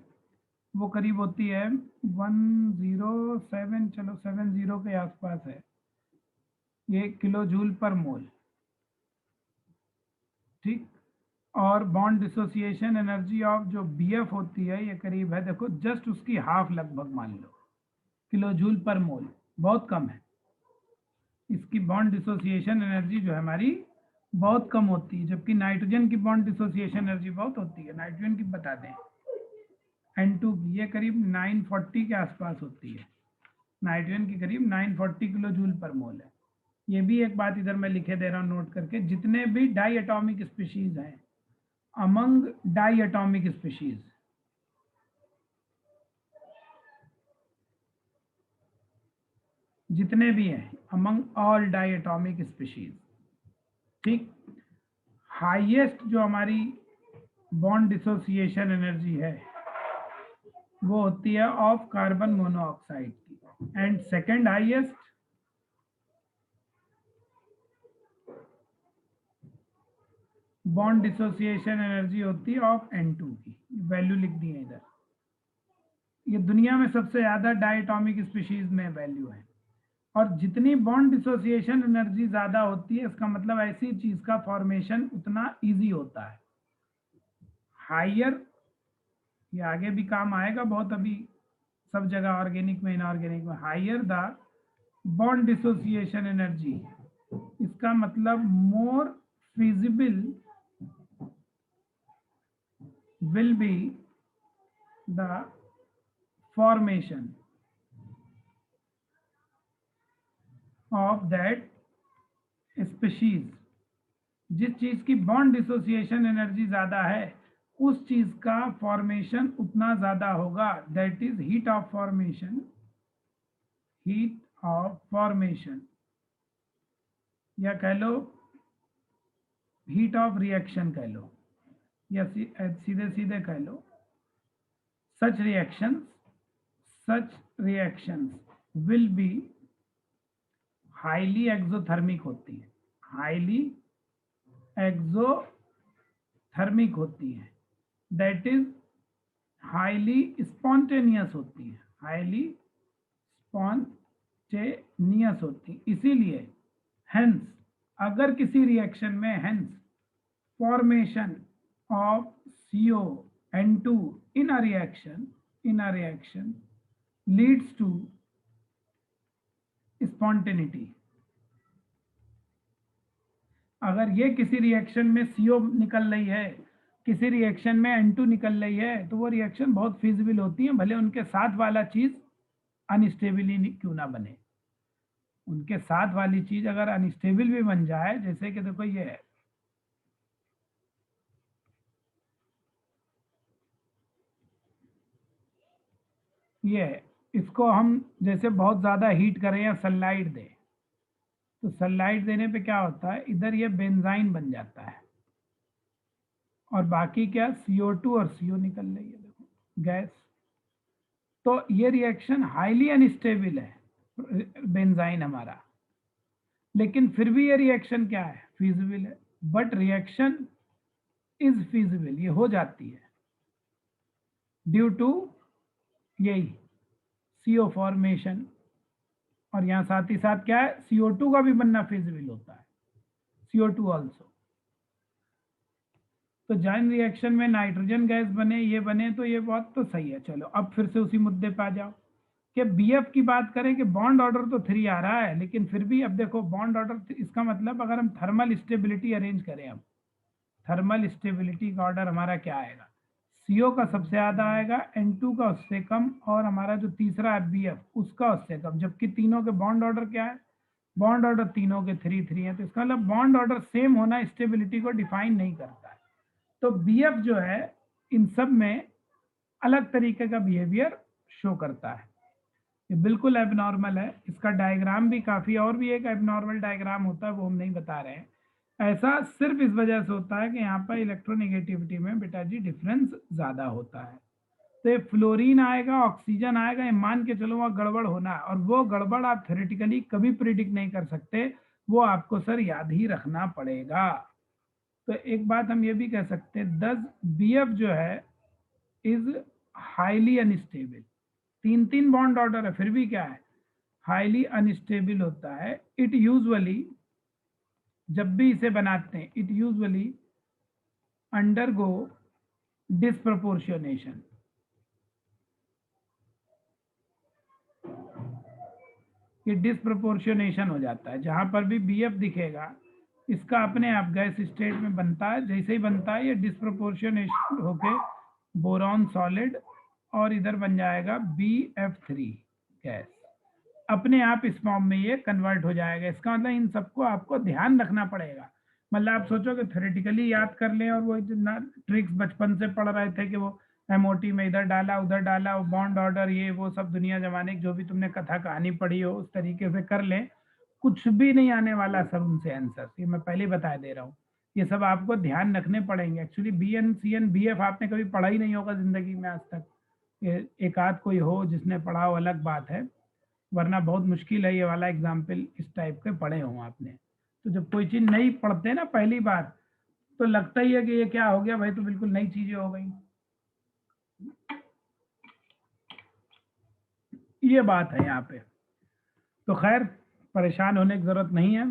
वो करीब होती है 107, चलो 70 के आसपास है ये किलो जूल पर मोल, ठीक। और बॉन्ड डिसोसिएशन एनर्जी ऑफ जो BF होती है ये करीब है, देखो जस्ट उसकी हाफ लगभग मान लो, किलो जूल पर मोल, बहुत कम है। इसकी बॉन्ड डिसोसिएशन एनर्जी जो है हमारी बहुत कम होती है, जबकि नाइट्रोजन की बॉन्ड डिसोसिएशन एनर्जी बहुत होती है। नाइट्रोजन की बता दें, N2 की ये करीब 940 के आसपास होती है, नाइट्रोजन की करीब 940 किलो जूल पर मोल है। ये भी एक बात इधर मैं लिखे दे रहा हूँ नोट करके, जितने भी डाई एटॉमिक स्पीशीज हैं, अमंग डाई एटॉमिक स्पीशीज, जितने भी हैं among all diatomic species, ठीक, हाईएस्ट जो हमारी बॉन्ड डिसोसिएशन एनर्जी है वो होती है ऑफ कार्बन मोनोऑक्साइड की, and second highest bond dissociation energy होती है ऑफ N2 की। वैल्यू लिख दी है इधर, ये दुनिया में सबसे ज्यादा डायटॉमिक स्पीशीज में वैल्यू है। और जितनी बॉन्ड डिसोसिएशन एनर्जी ज्यादा होती है, इसका मतलब ऐसी चीज का फॉर्मेशन उतना इजी होता है। हायर, ये आगे भी काम आएगा बहुत, अभी सब जगह ऑर्गेनिक में, इनऑर्गेनिक में, higher the bond dissociation energy, इसका मतलब मोर feasible will be the formation of that species। जिस चीज की बॉन्ड डिसोसिएशन एनर्जी ज्यादा है उस चीज का फॉर्मेशन उतना ज्यादा होगा, that is heat of formation, heat of formation, या कह लो हीट ऑफ रिएक्शन कह लो, या सीधे सीधे कह लो such reactions will be highly exothermic होती है, हाईली एक्सोथर्मिक होती है, दैट इज हाईली स्पॉन्टेनियस होती है, हाईली स्पॉन्टेनियस होती है। इसीलिए हेंस अगर किसी रिएक्शन में, hence formation of CO in a reaction leads to spontaneity। अगर ये किसी रिएक्शन में CO निकल रही है, किसी रिएक्शन में N2 निकल रही है, तो वो रिएक्शन बहुत फिजिबल होती है, भले उनके साथ वाला चीज अनस्टेबल ही क्यों ना बने। उनके साथ वाली चीज अगर अनस्टेबल भी बन जाए, जैसे कि देखो ये है, ये इसको हम जैसे बहुत ज्यादा हीट करें या सनलाइट दें, तो सनलाइट देने पे क्या होता है, इधर ये बेंजाइन बन जाता है और बाकी क्या CO2 और CO निकल रही है, देखो गैस। तो ये रिएक्शन हाईली अनस्टेबल है बेंजाइन हमारा, लेकिन फिर भी ये रिएक्शन क्या है, फीजिबल है। बट रिएक्शन इज फीजिबल, ये हो जाती है ड्यू टू यही CO फॉर्मेशन, और यहाँ साथ ही साथ क्या है, CO2 का भी बनना फिजिबल होता है, CO2 ऑल्सो। तो जॉइन रिएक्शन में नाइट्रोजन गैस बने, ये बने, तो ये बात तो सही है। चलो अब फिर से उसी मुद्दे पे आ जाओ कि BF की बात करें कि बॉन्ड ऑर्डर तो 3 आ रहा है, लेकिन फिर भी अब देखो बॉन्ड ऑर्डर, इसका मतलब अगर हम थर्मल स्टेबिलिटी अरेंज करें, अब थर्मल स्टेबिलिटी का ऑर्डर हमारा क्या आएगा, CO का सबसे ज्यादा आएगा, N2 का उससे कम, और हमारा जो तीसरा है BF उसका उससे कम, जबकि तीनों के बॉन्ड ऑर्डर क्या है, बॉन्ड ऑर्डर तीनों के 3-3 है। तो इसका मतलब बॉन्ड ऑर्डर सेम होना स्टेबिलिटी को डिफाइन नहीं करता है। तो BF जो है इन सब में अलग तरीके का बिहेवियर शो करता है, ये बिल्कुल एबनॉर्मल है। इसका डायग्राम भी काफी, और भी एक एबनॉर्मल डायग्राम होता है वो हम नहीं बता रहे हैं। ऐसा सिर्फ इस वजह से होता है कि यहाँ पर इलेक्ट्रोनेगेटिविटी में बेटा जी डिफरेंस ज्यादा होता है। तो ये फ्लोरीन आएगा, ऑक्सीजन आएगा, ये मान के चलो वहाँ गड़बड़ होना है, और वो गड़बड़ आप थ्योरेटिकली कभी प्रिडिक्ट नहीं कर सकते, वो आपको सर याद ही रखना पड़ेगा। तो एक बात हम ये भी कह सकते हैं, 10 BF जो है is highly unstable, 3-3 bond order है फिर भी क्या है, हाईली अनस्टेबल होता है। इट यूजुअली, जब भी इसे बनाते हैं, इट यूजुअली अंडरगो डिस्प्रपोर्शनेशन, ये डिस्प्रपोर्शनेशन हो जाता है। जहां पर भी BF दिखेगा इसका अपने आप गैस स्टेट में बनता है, जैसे ही बनता है ये डिस्प्रपोर्शनेशन होके बोरॉन सॉलिड, और इधर बन जाएगा BF3 गैस, अपने आप इस फॉर्म में ये कन्वर्ट हो जाएगा। इसका मतलब इन सबको आपको ध्यान रखना पड़ेगा। मतलब आप सोचो कि थ्योरेटिकली याद कर लें, और वो जितना ट्रिक्स बचपन से पढ़ रहे थे कि वो MOT में इधर डाला उधर डाला, वो बॉन्ड ऑर्डर ये वो सब दुनिया जमाने की जो भी तुमने कथा कहानी पढ़ी हो उस तरीके से कर लें, कुछ भी नहीं आने वाला सर उनसे आंसर, ये मैं पहले बता दे रहा हूँ। ये सब आपको ध्यान रखने पड़ेंगे। एक्चुअली BN CN BF आपने कभी पढ़ा ही नहीं होगा जिंदगी में आज तक, एक आध कोई हो जिसने पढ़ा हो अलग बात है, वरना बहुत मुश्किल है ये वाला एग्जाम्पल इस टाइप के पढ़े हो आपने। तो जब कोई चीज नहीं पढ़ते ना पहली बार, तो लगता ही है कि ये क्या हो गया भाई, तो बिल्कुल नई चीजें हो गई, ये बात है यहाँ पे। तो खैर परेशान होने की जरूरत नहीं है,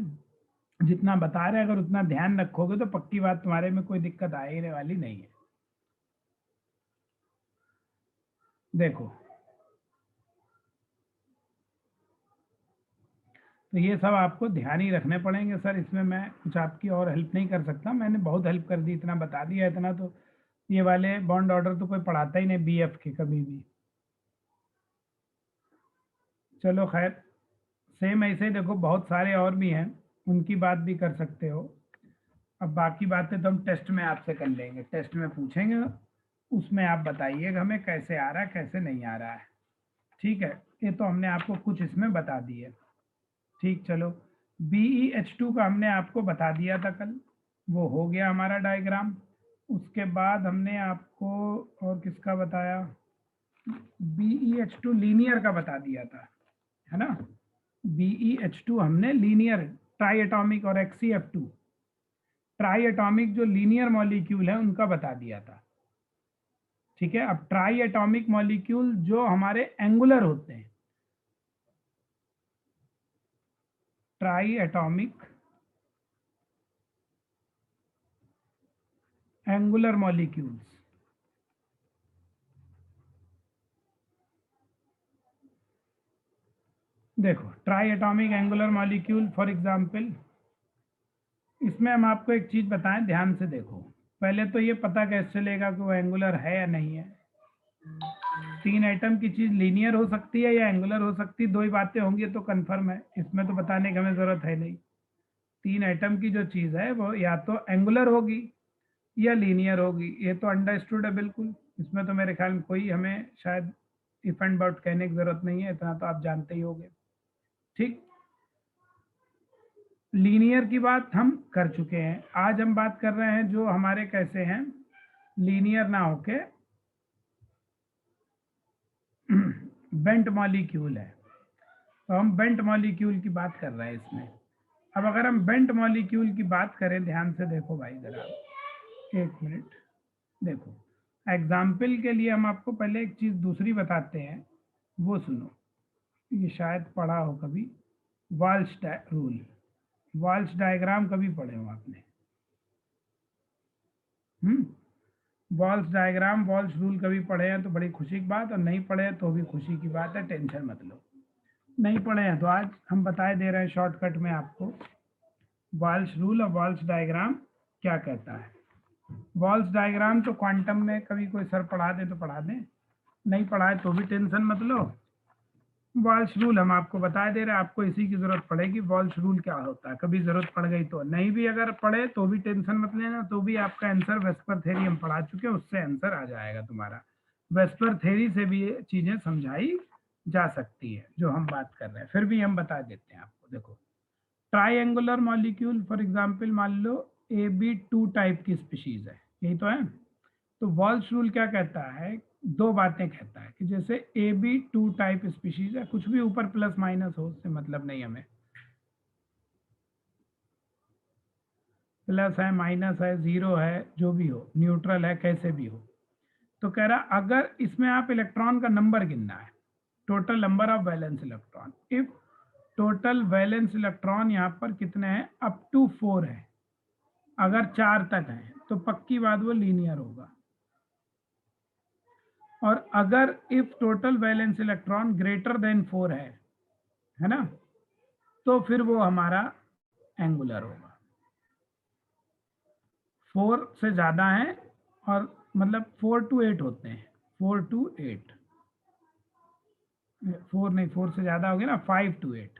जितना बता रहे अगर उतना ध्यान रखोगे तो पक्की बात तुम्हारे में कोई दिक्कत आने वाली नहीं है। देखो तो ये सब आपको ध्यान ही रखने पड़ेंगे सर, इसमें मैं कुछ आपकी और हेल्प नहीं कर सकता, मैंने बहुत हेल्प कर दी, इतना बता दिया, इतना तो ये वाले बॉन्ड ऑर्डर तो कोई पढ़ाता ही नहीं BF के कभी भी। चलो खैर, सेम ऐसे ही देखो बहुत सारे और भी हैं, उनकी बात भी कर सकते हो। अब बाकी बातें तो हम टेस्ट में आपसे कर लेंगे, टेस्ट में पूछेंगे, उसमें आप बताइएगा हमें कैसे आ रहा है कैसे नहीं आ रहा है, ठीक है। ये तो हमने आपको कुछ इसमें बता दिए, ठीक। चलो BeH2 का हमने आपको बता दिया था कल, वो हो गया हमारा डायग्राम। उसके बाद हमने आपको और किसका बताया, BeH2 लीनियर का बता दिया था, है ना। BeH2 हमने लीनियर ट्राई एटॉमिक, और XeF2 ट्राई एटॉमिक जो लीनियर मॉलिक्यूल है उनका बता दिया था, ठीक है। अब ट्राई एटॉमिक मॉलिक्यूल जो हमारे एंगुलर होते हैं, ट्राई एटॉमिक एंगुलर मॉलिक्यूल्स, देखो try atomic angular molecule for example, इसमें हम आपको एक चीज बताएं, ध्यान से देखो। पहले तो ये पता कैसे चलेगा कि वो एंगुलर है या नहीं है। 3 एटम की चीज लीनियर हो सकती है या एंगुलर हो सकती है, 2 ही बातें होंगी तो कंफर्म है, इसमें तो बताने की हमें जरूरत है नहीं। 3 एटम की जो चीज है वो या तो एंगुलर होगी या लीनियर होगी, ये तो अंडरस्टूड है बिल्कुल, इसमें तो मेरे ख्याल में कोई हमें शायद इफ एंड बट कहने की जरूरत नहीं है, इतना तो आप जानते ही होंगे, ठीक। लीनियर की बात हम कर चुके हैं, आज हम बात कर रहे हैं जो हमारे कैसे हैं, लीनियर ना होके बेंट मॉलिक्यूल है, तो हम बेंट मॉलिक्यूल की बात कर रहे हैं इसमें। अब अगर हम बेंट मॉलिक्यूल की बात करें, ध्यान से देखो भाई जरा, एक मिनट देखो, एग्जाम्पल के लिए हम आपको पहले एक चीज दूसरी बताते हैं, वो सुनो, ये शायद पढ़ा हो कभी, वाल्स रूल, वाल्स डायग्राम कभी पढ़े हो आपने, वाल्स डायग्राम वाल्स रूल कभी पढ़े हैं तो बड़ी खुशी की बात, और नहीं पढ़े हैं तो भी खुशी की बात है, टेंशन मत लो। नहीं पढ़े हैं तो आज हम बताए दे रहे हैं शॉर्टकट में आपको वाल्स रूल और वाल्स डायग्राम क्या कहता है। वॉल्स डायग्राम तो क्वांटम में कभी कोई सर पढ़ा दे तो पढ़ा दें, नहीं पढ़ाए तो भी टेंशन मत लो। वॉल्स रूल हम आपको बता दे रहे हैं, आपको इसी की जरूरत पड़ेगी। वॉल्स रूल क्या होता है, कभी जरूरत पड़ गई तो, नहीं भी अगर पढ़े तो भी टेंशन मत लेना, तो भी आपका आंसर वेस्पर थ्योरी हम पढ़ा चुके हैं, उससे आंसर आ जाएगा तुम्हारा। वेस्पर थ्योरी से भी ये चीजें समझाई जा सकती है जो हम बात कर रहे हैं, फिर भी हम बता देते हैं आपको। देखो ट्राइंगुलर मॉलिक्यूल फॉर एग्जांपल मान लो AB2 टाइप की स्पीशीज है, यही तो है। तो वॉल्स रूल क्या कहता है, दो बातें कहता है कि जैसे AB2 टाइप स्पीशीज है, कुछ भी ऊपर प्लस माइनस हो उससे मतलब नहीं हमें, प्लस है माइनस है जीरो है जो भी हो, न्यूट्रल है कैसे भी हो। तो कह रहा अगर इसमें आप इलेक्ट्रॉन का नंबर गिनना है, total number of valence electron, if total valence electron यहाँ पर कितने हैं, अप टू 4 है, अगर 4 तक है तो पक्की बात वो लीनियर होगा। और अगर if total valence electron greater than 4 है ना, तो फिर वो हमारा एंगुलर होगा। 4 से ज्यादा है, और मतलब 4 to 8 होते हैं, 4 to 8, 4 नहीं, 4 से ज्यादा हो गया ना, 5 to 8।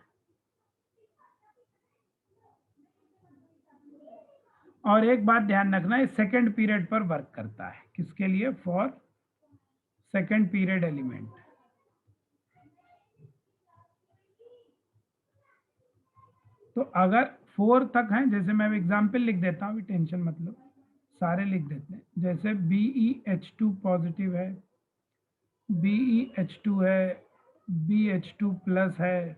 और एक बात ध्यान रखना, ये सेकेंड पीरियड पर वर्क करता है, किसके लिए, फॉर सेकेंड पीरियड एलिमेंट। तो अगर 4 तक हैं, जैसे मैं एग्जाम्पल लिख देता हूँ, टेंशन मतलब सारे लिख देते हैं, जैसे BeH2 पॉजिटिव है, BeH2 है, BH2 प्लस है,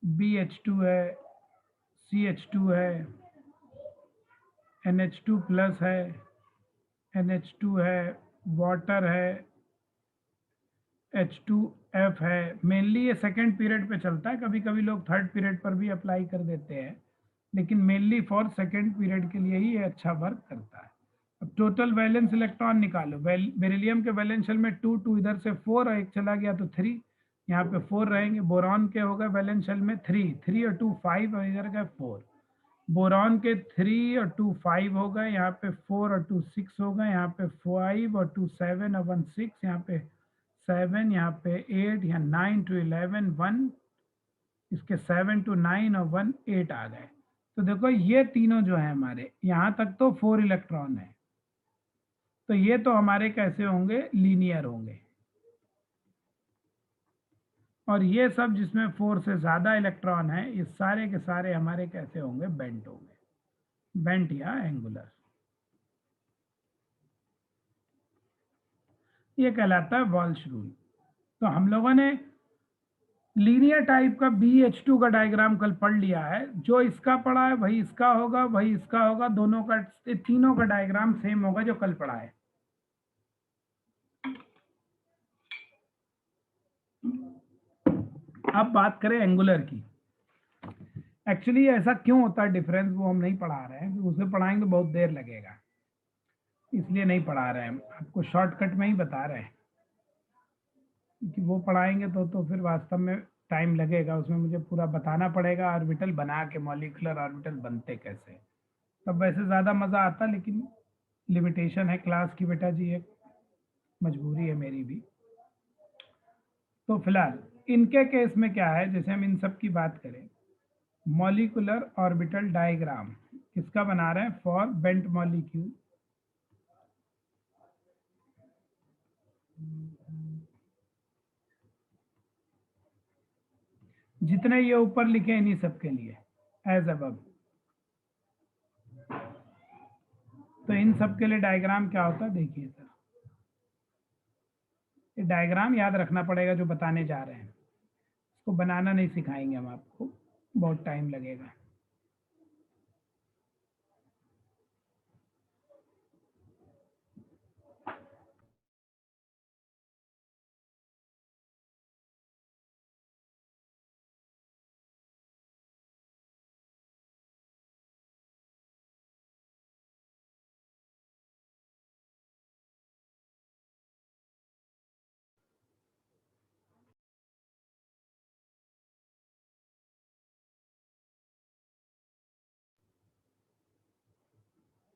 BH2 है, CH2 है, NH2 प्लस है, NH2 है, वाटर है, H2F है। मेनली ये सेकेंड पीरियड पे चलता है, कभी कभी लोग थर्ड पीरियड पर भी अप्लाई कर देते हैं, लेकिन मेनली फॉर सेकेंड पीरियड के लिए ही ये अच्छा वर्क करता है। अब टोटल वैलेंस इलेक्ट्रॉन निकालो, बेरिलियम के वैलेंस शेल में 2 2 इधर से 4 और एक चला गया तो 3, यहाँ पे 4 रहेंगे। बोरॉन के हो गए वैलेंस शेल में 3 3 और 2 5 और इधर गए 4। बोरॉन के 3 और 2 5 हो गए, यहाँ पे 4 और 2 6 हो गए, यहाँ पे 5 और 2 7 और 1 6, यहाँ पे 7, यहाँ पे 8, यहाँ 9 to 11 1, इसके 7 to 9 और 1 8 आ गए। तो देखो ये तीनों जो है हमारे, यहाँ तक तो 4 इलेक्ट्रॉन है, तो ये तो हमारे कैसे होंगे, लीनियर होंगे। और ये सब जिसमें 4 से ज्यादा इलेक्ट्रॉन है, ये सारे के सारे हमारे कैसे होंगे, बेंट होंगे, बेंट या एंगुलर। ये कहलाता है वॉल्श रूल। तो हम लोगों ने लीनियर टाइप का BH2 का डायग्राम कल पढ़ लिया है, जो इसका पढ़ा है वही इसका होगा, वही इसका होगा, दोनों का, तीनों का डायग्राम सेम होगा जो कल पढ़ा है। अब बात करें एंगुलर की। एक्चुअली ऐसा क्यों होता है डिफरेंस, वो हम नहीं पढ़ा रहे हैं, उसे पढ़ाएंगे तो बहुत देर लगेगा, इसलिए नहीं पढ़ा रहे हैं, आपको शॉर्टकट में ही बता रहे हैं, कि वो पढ़ाएंगे तो फिर वास्तव में टाइम लगेगा, उसमें मुझे पूरा बताना पड़ेगा ऑर्बिटल बना के, मॉलिक्यूलर ऑर्बिटल बनते कैसे, तब वैसे ज़्यादा मज़ा आता, लेकिन लिमिटेशन है क्लास की बेटा जी, एक मजबूरी है मेरी भी। तो फिलहाल इनके केस में क्या है, जैसे हम इन सब की बात करें, मॉलिक्यूलर ऑर्बिटल डायग्राम किसका बना रहे हैं, फॉर बेंट मॉलिक्यूल। जितने ये ऊपर लिखे इन्हीं सब के लिए एज अबव। तो इन सब के लिए डायग्राम क्या होता है, देखिए सर, ये डायग्राम याद रखना पड़ेगा जो बताने जा रहे हैं, इसको बनाना नहीं सिखाएंगे हम आपको, बहुत टाइम लगेगा।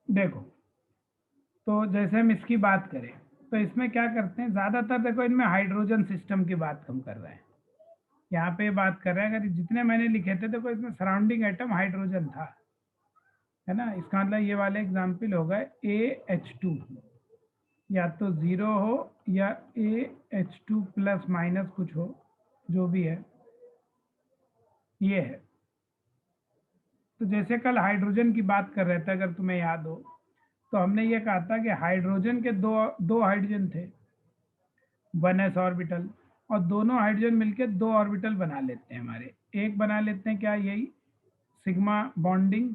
देखो तो जैसे हम इसकी बात करें तो इसमें क्या करते हैं, ज़्यादातर देखो इनमें हाइड्रोजन सिस्टम की बात हम कर रहे हैं, यहाँ पे बात कर रहे हैं। अगर जितने मैंने लिखे थे देखो इसमें सराउंडिंग एटम हाइड्रोजन था, है ना। इसका मतलब ये वाले एग्जाम्पल हो गए AH2, या तो 0 हो या AH2 प्लस माइनस कुछ हो, जो भी है ये है। तो जैसे कल हाइड्रोजन की बात कर रहे थे, अगर तुम्हें याद हो, तो हमने ये कहा था कि हाइड्रोजन के दो हाइड्रोजन थे, 1s ऑर्बिटल, और दोनों हाइड्रोजन मिलके 2 ऑर्बिटल बना लेते हैं हमारे। एक बना लेते हैं क्या, यही सिग्मा बॉन्डिंग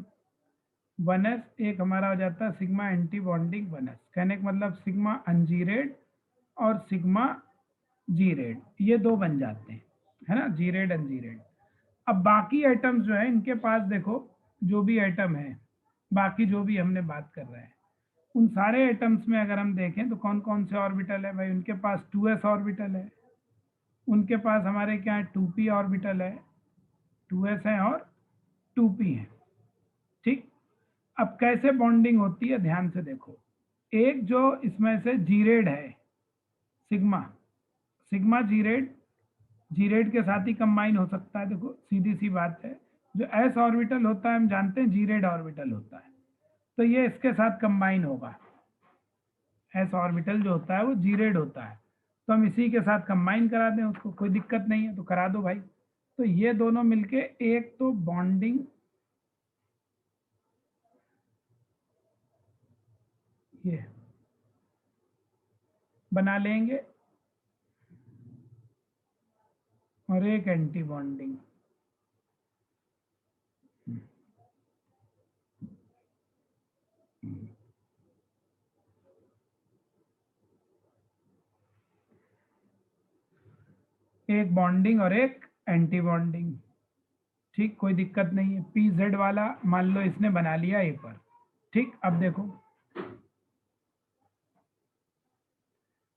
1s, एक हमारा हो जाता है सिग्मा एंटी बॉन्डिंग 1s। कहने का मतलब सिग्मा अनजीरेड और सिग्मा जीरेड, ये 2 बन जाते हैं, है ना, जीरेड अनजीरेड। अब बाकी एटम्स जो है इनके पास देखो, जो भी एटम है, बाकी जो भी हमने बात कर रहे हैं, उन सारे एटम्स में अगर हम देखें तो कौन कौन से ऑर्बिटल है भाई, उनके पास 2s ऑर्बिटल है, उनके पास हमारे क्या है 2p ऑर्बिटल है, 2s है और 2p है, ठीक। अब कैसे बॉन्डिंग होती है ध्यान से देखो, एक जो इसमें से जीरेड है सिग्मा जीरेड के साथ ही कंबाइन हो सकता है। देखो सीधी सी बात है, जो s ऑर्बिटल होता है हम जानते हैं जीरेड ऑर्बिटल होता है, तो ये इसके साथ कंबाइन होगा। s ऑर्बिटल जो होता है वो जीरेड होता है, तो हम इसी के साथ कंबाइन करा दें उसको, कोई दिक्कत नहीं है, तो करा दो भाई। तो ये दोनों मिलके एक तो बॉन्डिंग ये बना लेंगे और एक एंटी बॉन्डिंग, एक बॉन्डिंग और एक एंटी बॉन्डिंग, ठीक, कोई दिक्कत नहीं है। PZ वाला मान लो इसने बना लिया ए पर, ठीक। अब देखो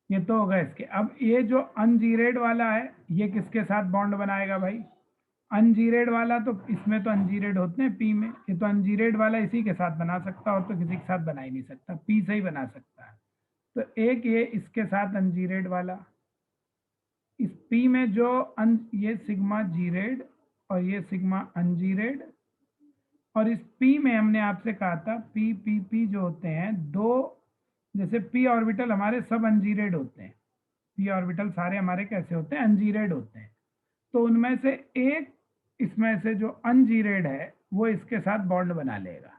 ये तो होगा इसके। अब ये जो अनजीरेड वाला है ये किसके साथ बॉन्ड बनाएगा भाई, अनजीरेड वाला, तो इसमें तो अनजीरेड होते हैं P में, ये तो अनजीरेड वाला इसी के साथ बना सकता, और तो किसी के साथ बना ही नहीं सकता, P से ही बना सकता है। तो एक ये इसके साथ अनजीरेड वाला, इस P में जो ये सिग्मा जीरेड और ये सिग्मा अनजीरेड, और इस P में हमने आपसे कहा था P जो होते हैं दो, जैसे P ऑर्बिटल हमारे सब अनजीरेड होते हैं, P ऑर्बिटल सारे हमारे कैसे होते हैं, अनजीरेड होते हैं। तो उनमें से एक इसमें से जो अनजीरेड है वो इसके साथ बॉन्ड बना लेगा,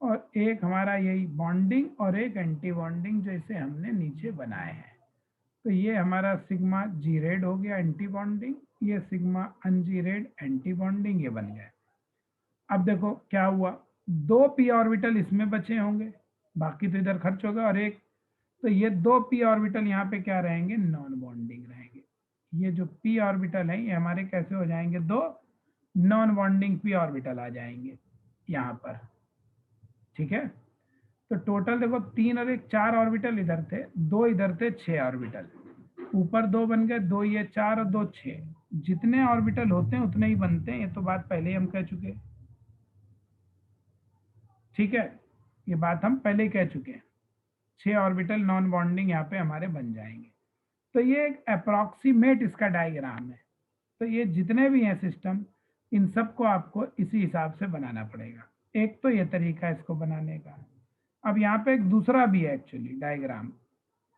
और एक हमारा यही बॉन्डिंग और एक एंटी बॉन्डिंग जो इसे हमने नीचे बनाए हैं। तो ये हमारा सिग्मा जीरेड हो गया एंटी बॉन्डिंग, ये सिग्मा अनजीरेड एंटी बॉन्डिंग, ये बन गया। अब देखो क्या हुआ, 2 p ऑर्बिटल इसमें बचे होंगे, बाकी तो इधर खर्च होगा, और एक, तो ये 2 p ऑर्बिटल यहाँ पे क्या रहेंगे, नॉन बॉन्डिंग रहेंगे। ये जो p ऑर्बिटल है ये हमारे कैसे हो जाएंगे, 2 नॉन बॉन्डिंग p ऑर्बिटल आ जाएंगे यहाँ पर, ठीक है। तो टोटल देखो 3 और 1 4 ऑर्बिटल इधर थे, 2 इधर थे, 6 ऑर्बिटल, ऊपर 2 बन गए, 2 ये 4 और 2 6, जितने ऑर्बिटल होते हैं उतने ही बनते हैं, ये तो बात पहले ही हम कह चुके, ठीक है, ये बात हम पहले ही कह चुके हैं। 6 ऑर्बिटल नॉन बॉन्डिंग यहाँ पे हमारे बन जाएंगे। तो ये एक अप्रॉक्सीमेट इसका डायग्राम है। तो ये जितने भी हैं सिस्टम, इन सबको आपको इसी हिसाब से बनाना पड़ेगा। एक तो ये तरीका है इसको बनाने का। अब यहाँ पे एक दूसरा भी है एक्चुअली डायग्राम,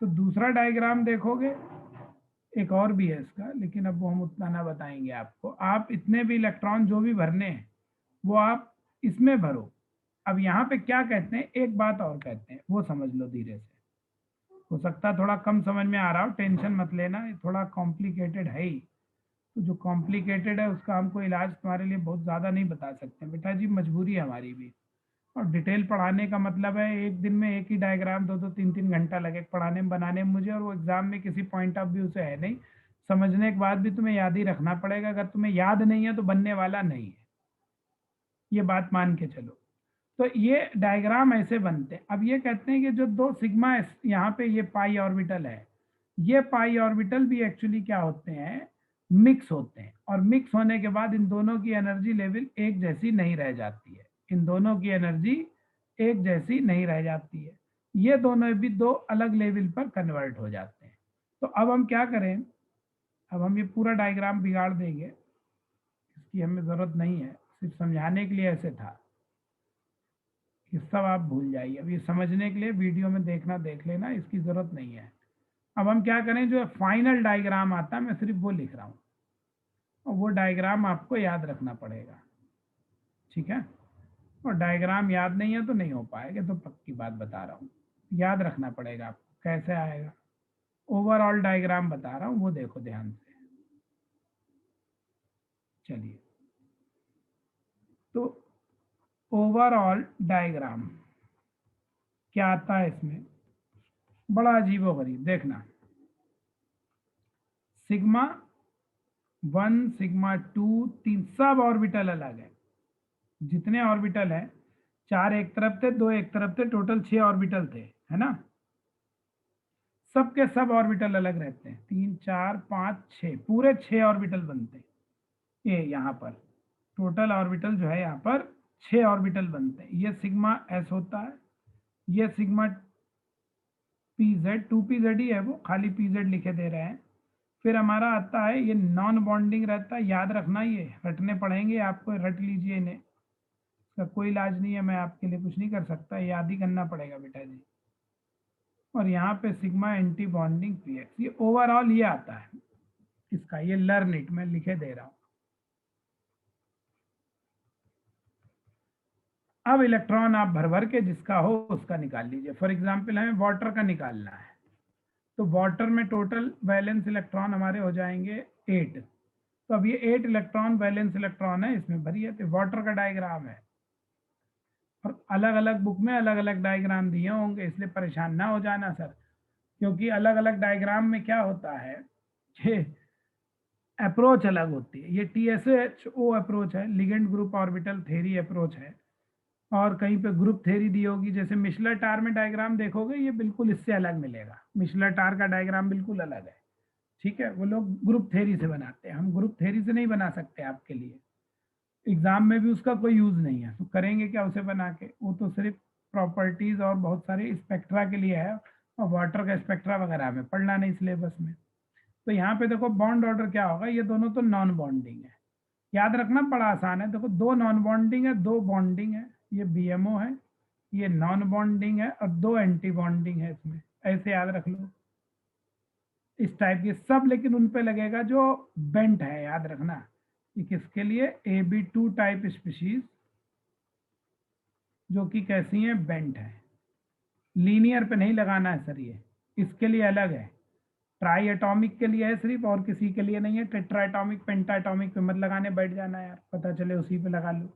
तो दूसरा डायग्राम देखोगे, एक और भी है इसका, लेकिन अब वो हम उतना ना बताएंगे आपको। आप इतने भी इलेक्ट्रॉन जो भी भरने हैं वो आप इसमें भरो। अब यहाँ पे क्या कहते हैं, एक बात और कहते हैं, वो समझ लो धीरे से, हो सकता है थोड़ा कम समझ में आ रहा हो, टेंशन मत लेना, ये थोड़ा कॉम्प्लिकेटेड है ही। तो जो कॉम्प्लिकेटेड है उसका हमको इलाज तुम्हारे लिए बहुत ज़्यादा नहीं बता सकते बेटा जी, मजबूरी है हमारी भी। और डिटेल पढ़ाने का मतलब है एक दिन में एक ही डायग्राम 2-2 3-3 घंटा लगे पढ़ाने में, बनाने में मुझे, और वो एग्जाम में किसी पॉइंट ऑफ व्यू से है नहीं। समझने के बाद भी तुम्हें याद ही रखना पड़ेगा, अगर तुम्हें याद नहीं है तो बनने वाला नहीं है, ये बात मान के चलो। तो ये डायग्राम ऐसे बनते हैं। अब ये कहते हैं कि जो 2 सिग्मा यहाँ पे ये पाई ऑर्बिटल है, ये पाई ऑर्बिटल भी एक्चुअली क्या होते हैं, मिक्स होते हैं, और मिक्स होने के बाद इन दोनों की एनर्जी लेवल एक जैसी नहीं रह जाती है, इन दोनों की एनर्जी एक जैसी नहीं रह जाती है। ये दोनों भी दो अलग लेवल पर कन्वर्ट हो जाते हैं। तो अब हम क्या करें, अब हम ये पूरा डायग्राम बिगाड़ देंगे, इसकी हमें ज़रूरत नहीं है, सिर्फ समझाने के लिए ऐसे था। ये सब आप भूल जाइए, अब ये समझने के लिए वीडियो में देखना देख लेना, इसकी ज़रूरत नहीं है। अब हम क्या करें, जो फाइनल डायग्राम आता है मैं सिर्फ वो लिख रहा हूँ, और वो डायग्राम आपको याद रखना पड़ेगा, ठीक है। और डायग्राम याद नहीं है तो नहीं हो पाएगा, तो पक्की बात बता रहा हूँ, याद रखना पड़ेगा आपको। कैसे आएगा, ओवरऑल डायग्राम बता रहा हूँ, वो देखो ध्यान से। चलिए, तो ओवरऑल डायग्राम क्या आता है इसमें, बड़ा अजीबोगरीब, देखना। सिग्मा 1 सिग्मा 2 3 सब ऑर्बिटल अलग है। जितने ऑर्बिटल है, 4 एक तरफ थे, 2 एक तरफ थे, टोटल 6 ऑर्बिटल थे, है ना। सबके सब ऑर्बिटल अलग रहते हैं, 3 4 5 6, पूरे 6 ऑर्बिटल बनते हैं। ये यहाँ पर टोटल ऑर्बिटल जो है, यहाँ पर 6 ऑर्बिटल बनते हैं। ये सिग्मा एस होता है, ये सिग्मा पीजेड, 2pz ही है वो, खाली pz लिखे दे रहे हैं। फिर हमारा आता है ये नॉन बॉन्डिंग रहता है, याद रखना, ये रटने पड़ेंगे आपको, रट लीजिए इन्हें, इसका कोई इलाज नहीं है, मैं आपके लिए कुछ नहीं कर सकता, याद ही करना पड़ेगा बेटा जी। और यहाँ पे सिग्मा एंटी बॉन्डिंग px, ये ओवरऑल ये आता है इसका, ये लर्न इट मैं लिखे दे रहा हूँ। अब इलेक्ट्रॉन आप भर भर के जिसका हो उसका निकाल लीजिए। फॉर एग्जाम्पल हमें वाटर का निकालना है, तो वाटर में टोटल वैलेंस इलेक्ट्रॉन हमारे हो जाएंगे 8। तो अब ये 8 इलेक्ट्रॉन वैलेंस इलेक्ट्रॉन है, इसमें भरिए। तो वाटर का डायग्राम है, और अलग अलग बुक में अलग अलग डायग्राम दिए होंगे, इसलिए परेशान ना हो जाना सर, क्योंकि अलग अलग डायग्राम में क्या होता है कि अप्रोच अलग होती है। ये TSO अप्रोच है, ligand group orbital theory approach है, और कहीं पे ग्रुप थेरी दी होगी। जैसे मिशलर टार में डायग्राम देखोगे, ये बिल्कुल इससे अलग मिलेगा, मिशलर टार का डायग्राम बिल्कुल अलग है, ठीक है। वो लोग ग्रुप थेरी से बनाते हैं, हम ग्रुप थेरी से नहीं बना सकते आपके लिए, एग्जाम में भी उसका कोई यूज नहीं है, तो करेंगे क्या उसे बना के, वो तो सिर्फ प्रॉपर्टीज और बहुत सारे स्पेक्ट्रा के लिए है, और वाटर का स्पेक्ट्रा वगैरह में पढ़ना नहीं सिलेबस में। तो यहाँ पे देखो बॉन्ड ऑर्डर क्या होगा, ये दोनों तो नॉन बॉन्डिंग है, याद रखना बड़ा आसान है। देखो 2 नॉन बॉन्डिंग है, 2 बॉन्डिंग है, ये BMO है, ये नॉन बॉन्डिंग है, और 2 एंटी बॉन्डिंग है इसमें, ऐसे याद रख लो इस टाइप के सब। लेकिन उन पे लगेगा जो बेंट है, याद रखना, ये किसके लिए, AB2 टाइप स्पीशीज, जो कि कैसी है, बेंट है। लीनियर पे नहीं लगाना है सर, ये इसके लिए अलग है, ट्राई एटॉमिक के लिए है सिर्फ, और किसी के लिए नहीं है। टेट्रा एटॉमिक पेंटा एटॉमिक पे मत लगाने बैठ जाना यार, पता चले उसी पे लगा लो।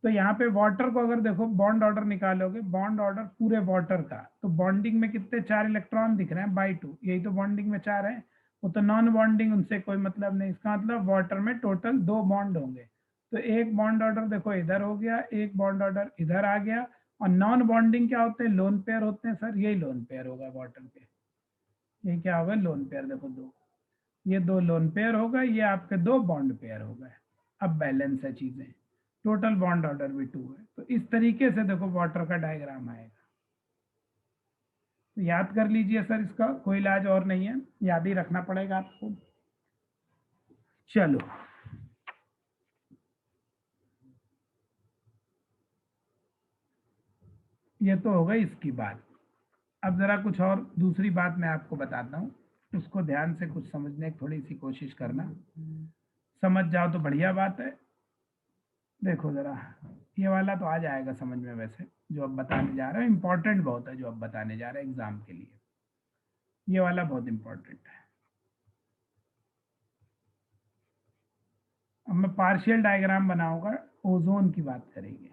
तो यहाँ पे वाटर को अगर देखो बॉन्ड ऑर्डर निकालोगे, बॉन्ड ऑर्डर पूरे वाटर का, तो बॉन्डिंग में कितने 4 इलेक्ट्रॉन दिख रहे हैं, बाई 2, यही तो बॉन्डिंग में 4 है, वो तो नॉन बॉन्डिंग, उनसे कोई मतलब नहीं। इसका मतलब वाटर में टोटल 2 बॉन्ड होंगे, तो एक बॉन्ड ऑर्डर देखो इधर हो गया, एक बॉन्ड ऑर्डर इधर आ गया। और नॉन बॉन्डिंग क्या होते हैं, लोन पेयर होते हैं सर, यही लोन पेयर होगा वाटर के, ये क्या होगा, लोन पेयर। देखो 2, ये 2 लोन पेयर होगा, ये आपके 2 बॉन्ड पेयर हो गए। अब बैलेंस है चीजें, टोटल बॉन्ड ऑर्डर भी 2 है। तो इस तरीके से देखो वाटर का डायग्राम आएगा, तो याद कर लीजिए सर, इसका कोई इलाज और नहीं है, याद ही रखना पड़ेगा आपको। चलो, ये तो हो गई इसकी बात। अब जरा कुछ और दूसरी बात मैं आपको बताता हूँ, उसको ध्यान से कुछ समझने की थोड़ी सी कोशिश करना, समझ जाओ तो बढ़िया बात है। देखो जरा, ये वाला तो आ जाएगा समझ में, वैसे जो अब बताने जा रहा है इंपॉर्टेंट बहुत है, जो अब बताने जा रहा है एग्जाम के लिए, ये वाला बहुत इंपॉर्टेंट है। अब मैं पार्शियल डायग्राम बनाऊंगा, ओजोन की बात करेंगे,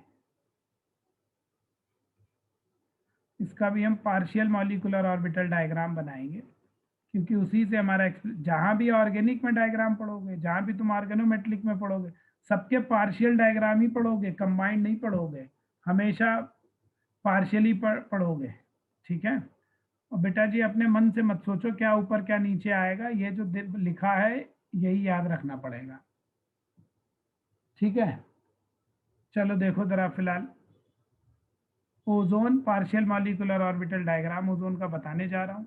इसका भी हम पार्शियल मॉलिक्यूलर ऑर्बिटल डायग्राम बनाएंगे, क्योंकि उसी से हमारा जहां भी ऑर्गेनिक में डायग्राम पढ़ोगे, जहां भी तुम ऑर्गेनोमेट्रिक में पढ़ोगे, सबके पार्शियल डायग्राम ही पढ़ोगे, कंबाइंड नहीं पढ़ोगे, हमेशा पार्शियली पढ़ोगे, ठीक है। और बेटा जी अपने मन से मत सोचो क्या ऊपर क्या नीचे आएगा, ये जो लिखा है यही याद रखना पड़ेगा, ठीक है। चलो देखो जरा फिलहाल, ozone partial molecular orbital diagram ozone का बताने जा रहा हूँ।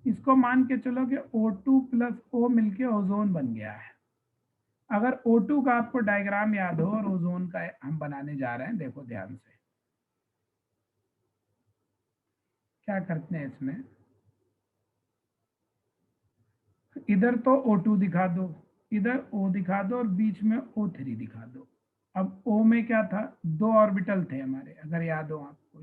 इसको मान के चलो कि O2 प्लस O मिलके ओजोन बन गया है। अगर O2 का आपको डायग्राम याद हो और ओजोन का हम बनाने जा रहे हैं, देखो ध्यान से क्या करते हैं। इसमें इधर तो O2 दिखा दो, इधर O दिखा दो और बीच में O3 दिखा दो। अब O में क्या था, 2 ऑर्बिटल थे हमारे, अगर याद हो आपको।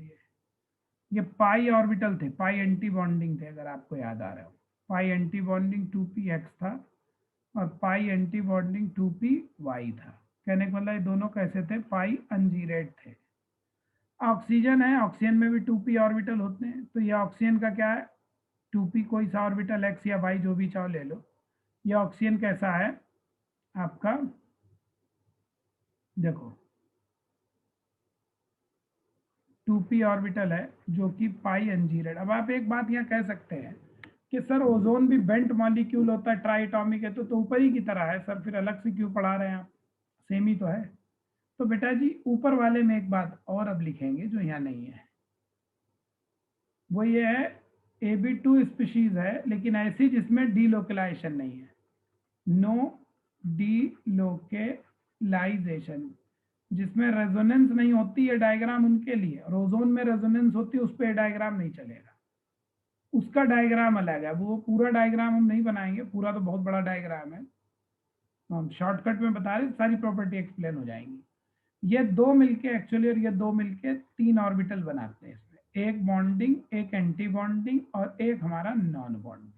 ये पाई ऑर्बिटल थे, पाई एंटी बॉन्डिंग थे, अगर आपको याद आ रहा हो। पाई एंटी बॉन्डिंग 2px था और पाई एंटी बॉन्डिंग 2py था। कहने का मतलब ये दोनों कैसे थे, पाई अनजीरेड थे। ऑक्सीजन है, ऑक्सीजन में भी 2p ऑर्बिटल होते हैं। तो ये ऑक्सीजन का क्या है, 2p कोई सा ऑर्बिटल x या y जो भी चाहो ले लो। ये ऑक्सीजन कैसा है आपका, देखो 2p ऑर्बिटल है जो कि पाई अनजीरेड। अब आप एक बात यहाँ कह सकते हैं कि सर ओजोन भी बेंट मॉलिक्यूल होता है, ट्राइटॉमिक है, तो ऊपर ही की तरह है सर, फिर अलग से क्यों पढ़ा रहे हैं आप, सेम ही तो है। तो बेटा जी ऊपर वाले में एक बात और अब लिखेंगे जो यहाँ नहीं है, वो ये है AB2 स्पीशीज है, लेकिन ऐसी जिसमें डीलोकलाइजेशन नहीं है, नो डीलोकलाइजेशन, जिसमें रेजोनेंस नहीं होती है डायग्राम उनके लिए, और ओजोन में रेजोनेंस होती है, उस पर डायग्राम नहीं चलेगा, उसका डायग्राम अलग है। वो पूरा डायग्राम हम नहीं बनाएंगे, पूरा तो बहुत बड़ा डायग्राम है, हम शॉर्टकट में बता रहे, सारी प्रॉपर्टी एक्सप्लेन हो जाएंगी। ये दो मिलके एक्चुअली, और ये दो मिलके 3 ऑर्बिटल बनाते हैं इसमें, एक बॉन्डिंग, एक एंटी बॉन्डिंग और एक हमारा नॉन बॉन्डिंग।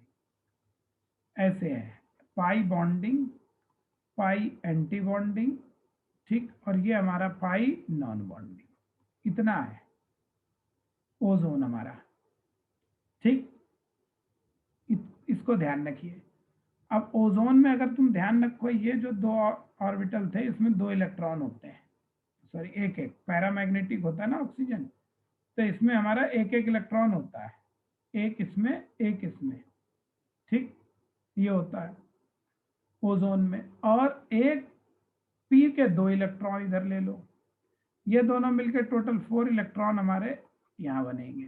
ऐसे है, पाई बॉन्डिंग, पाई एंटी बॉन्डिंग, ठीक, और ये हमारा पाई नॉन बॉन्डिंग। इतना है ओजोन हमारा, ठीक। इसको ध्यान रखिए। अब ओजोन में अगर तुम ध्यान रखो, ये जो 2 ऑर्बिटल थे इसमें 2 इलेक्ट्रॉन होते हैं, सॉरी एक पैरामैग्नेटिक होता है ना ऑक्सीजन, तो इसमें हमारा एक इलेक्ट्रॉन होता है, एक इसमें एक इसमें, ठीक, ये होता है ओजोन में। और एक p के 2 इलेक्ट्रॉन इधर ले लो, ये दोनों मिलकर टोटल 4 इलेक्ट्रॉन हमारे यहाँ बनेंगे।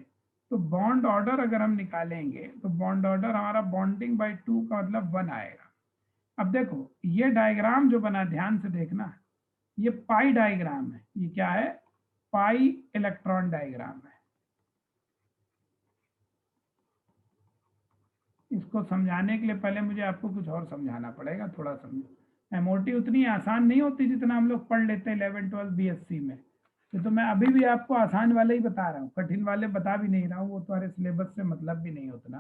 तो बॉन्ड ऑर्डर अगर हम निकालेंगे तो बॉन्ड ऑर्डर हमारा बॉन्डिंग बाय 2 का मतलब 1 आएगा। अब देखो ये डायग्राम जो बना, ध्यान से देखना, ये पाई डायग्राम है, ये क्या है, पाई इलेक्ट्रॉन डायग्राम है। इसको समझाने के लिए पहले मुझे आपको कुछ और समझाना पड़ेगा, थोड़ा समझो। एमओटी उतनी आसान नहीं होती जितना हम लोग पढ़ लेते हैं 11 12 बीएससी में। तो मैं अभी भी आपको आसान वाले ही बता रहा हूँ, कठिन वाले बता भी नहीं रहा हूँ, वो तुम्हारे सिलेबस से मतलब भी नहीं उतना।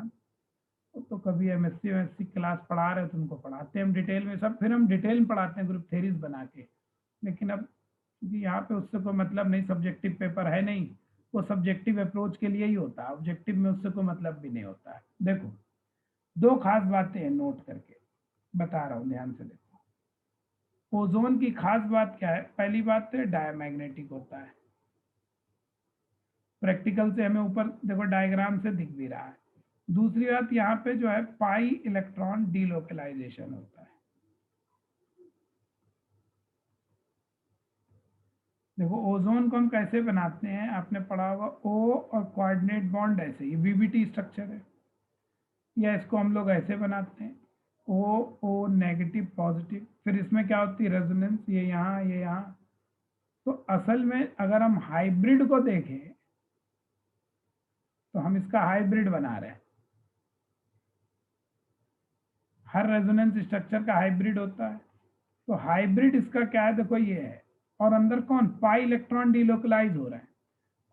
तो कभी एमएससी क्लास पढ़ा रहे तो उनको पढ़ाते हैं हम डिटेल में, सब फिर हम डिटेल में पढ़ाते हैं ग्रुप थेरीज बना के। लेकिन अब क्योंकि यहाँ पे उससे कोई मतलब नहीं, सब्जेक्टिव पेपर है नहीं, वो सब्जेक्टिव अप्रोच के लिए ही होता है, ऑब्जेक्टिव में उससे कोई मतलब भी नहीं होता है। देखो 2 खास बातें हैं, नोट करके बता रहा हूँ, ध्यान से देखो। ओजोन की खास बात क्या है, पहली बात तो डायमैग्नेटिक होता है, प्रैक्टिकल से हमें ऊपर देखो डायग्राम से दिख भी रहा है। दूसरी बात यहाँ पे जो है पाई इलेक्ट्रॉन डीलोकलाइजेशन होता है। देखो ओजोन को हम कैसे बनाते हैं, आपने पढ़ा होगा ओ और कोऑर्डिनेट बॉन्ड ऐसे, ये वीबीटी स्ट्रक्चर है, या इसको हम लोग ऐसे बनाते हैं, ओ ओ नेगेटिव पॉजिटिव, फिर इसमें क्या होती है रेजोनेंस, ये यहाँ ये यहाँ। तो असल में अगर हम हाइब्रिड को देखें तो हम इसका हाइब्रिड बना रहे हैं, हर रेजोनेंस स्ट्रक्चर का हाइब्रिड होता है। तो हाइब्रिड इसका क्या है, देखो ये है, और अंदर कौन, पाई इलेक्ट्रॉन डीलोकलाइज हो रहा है,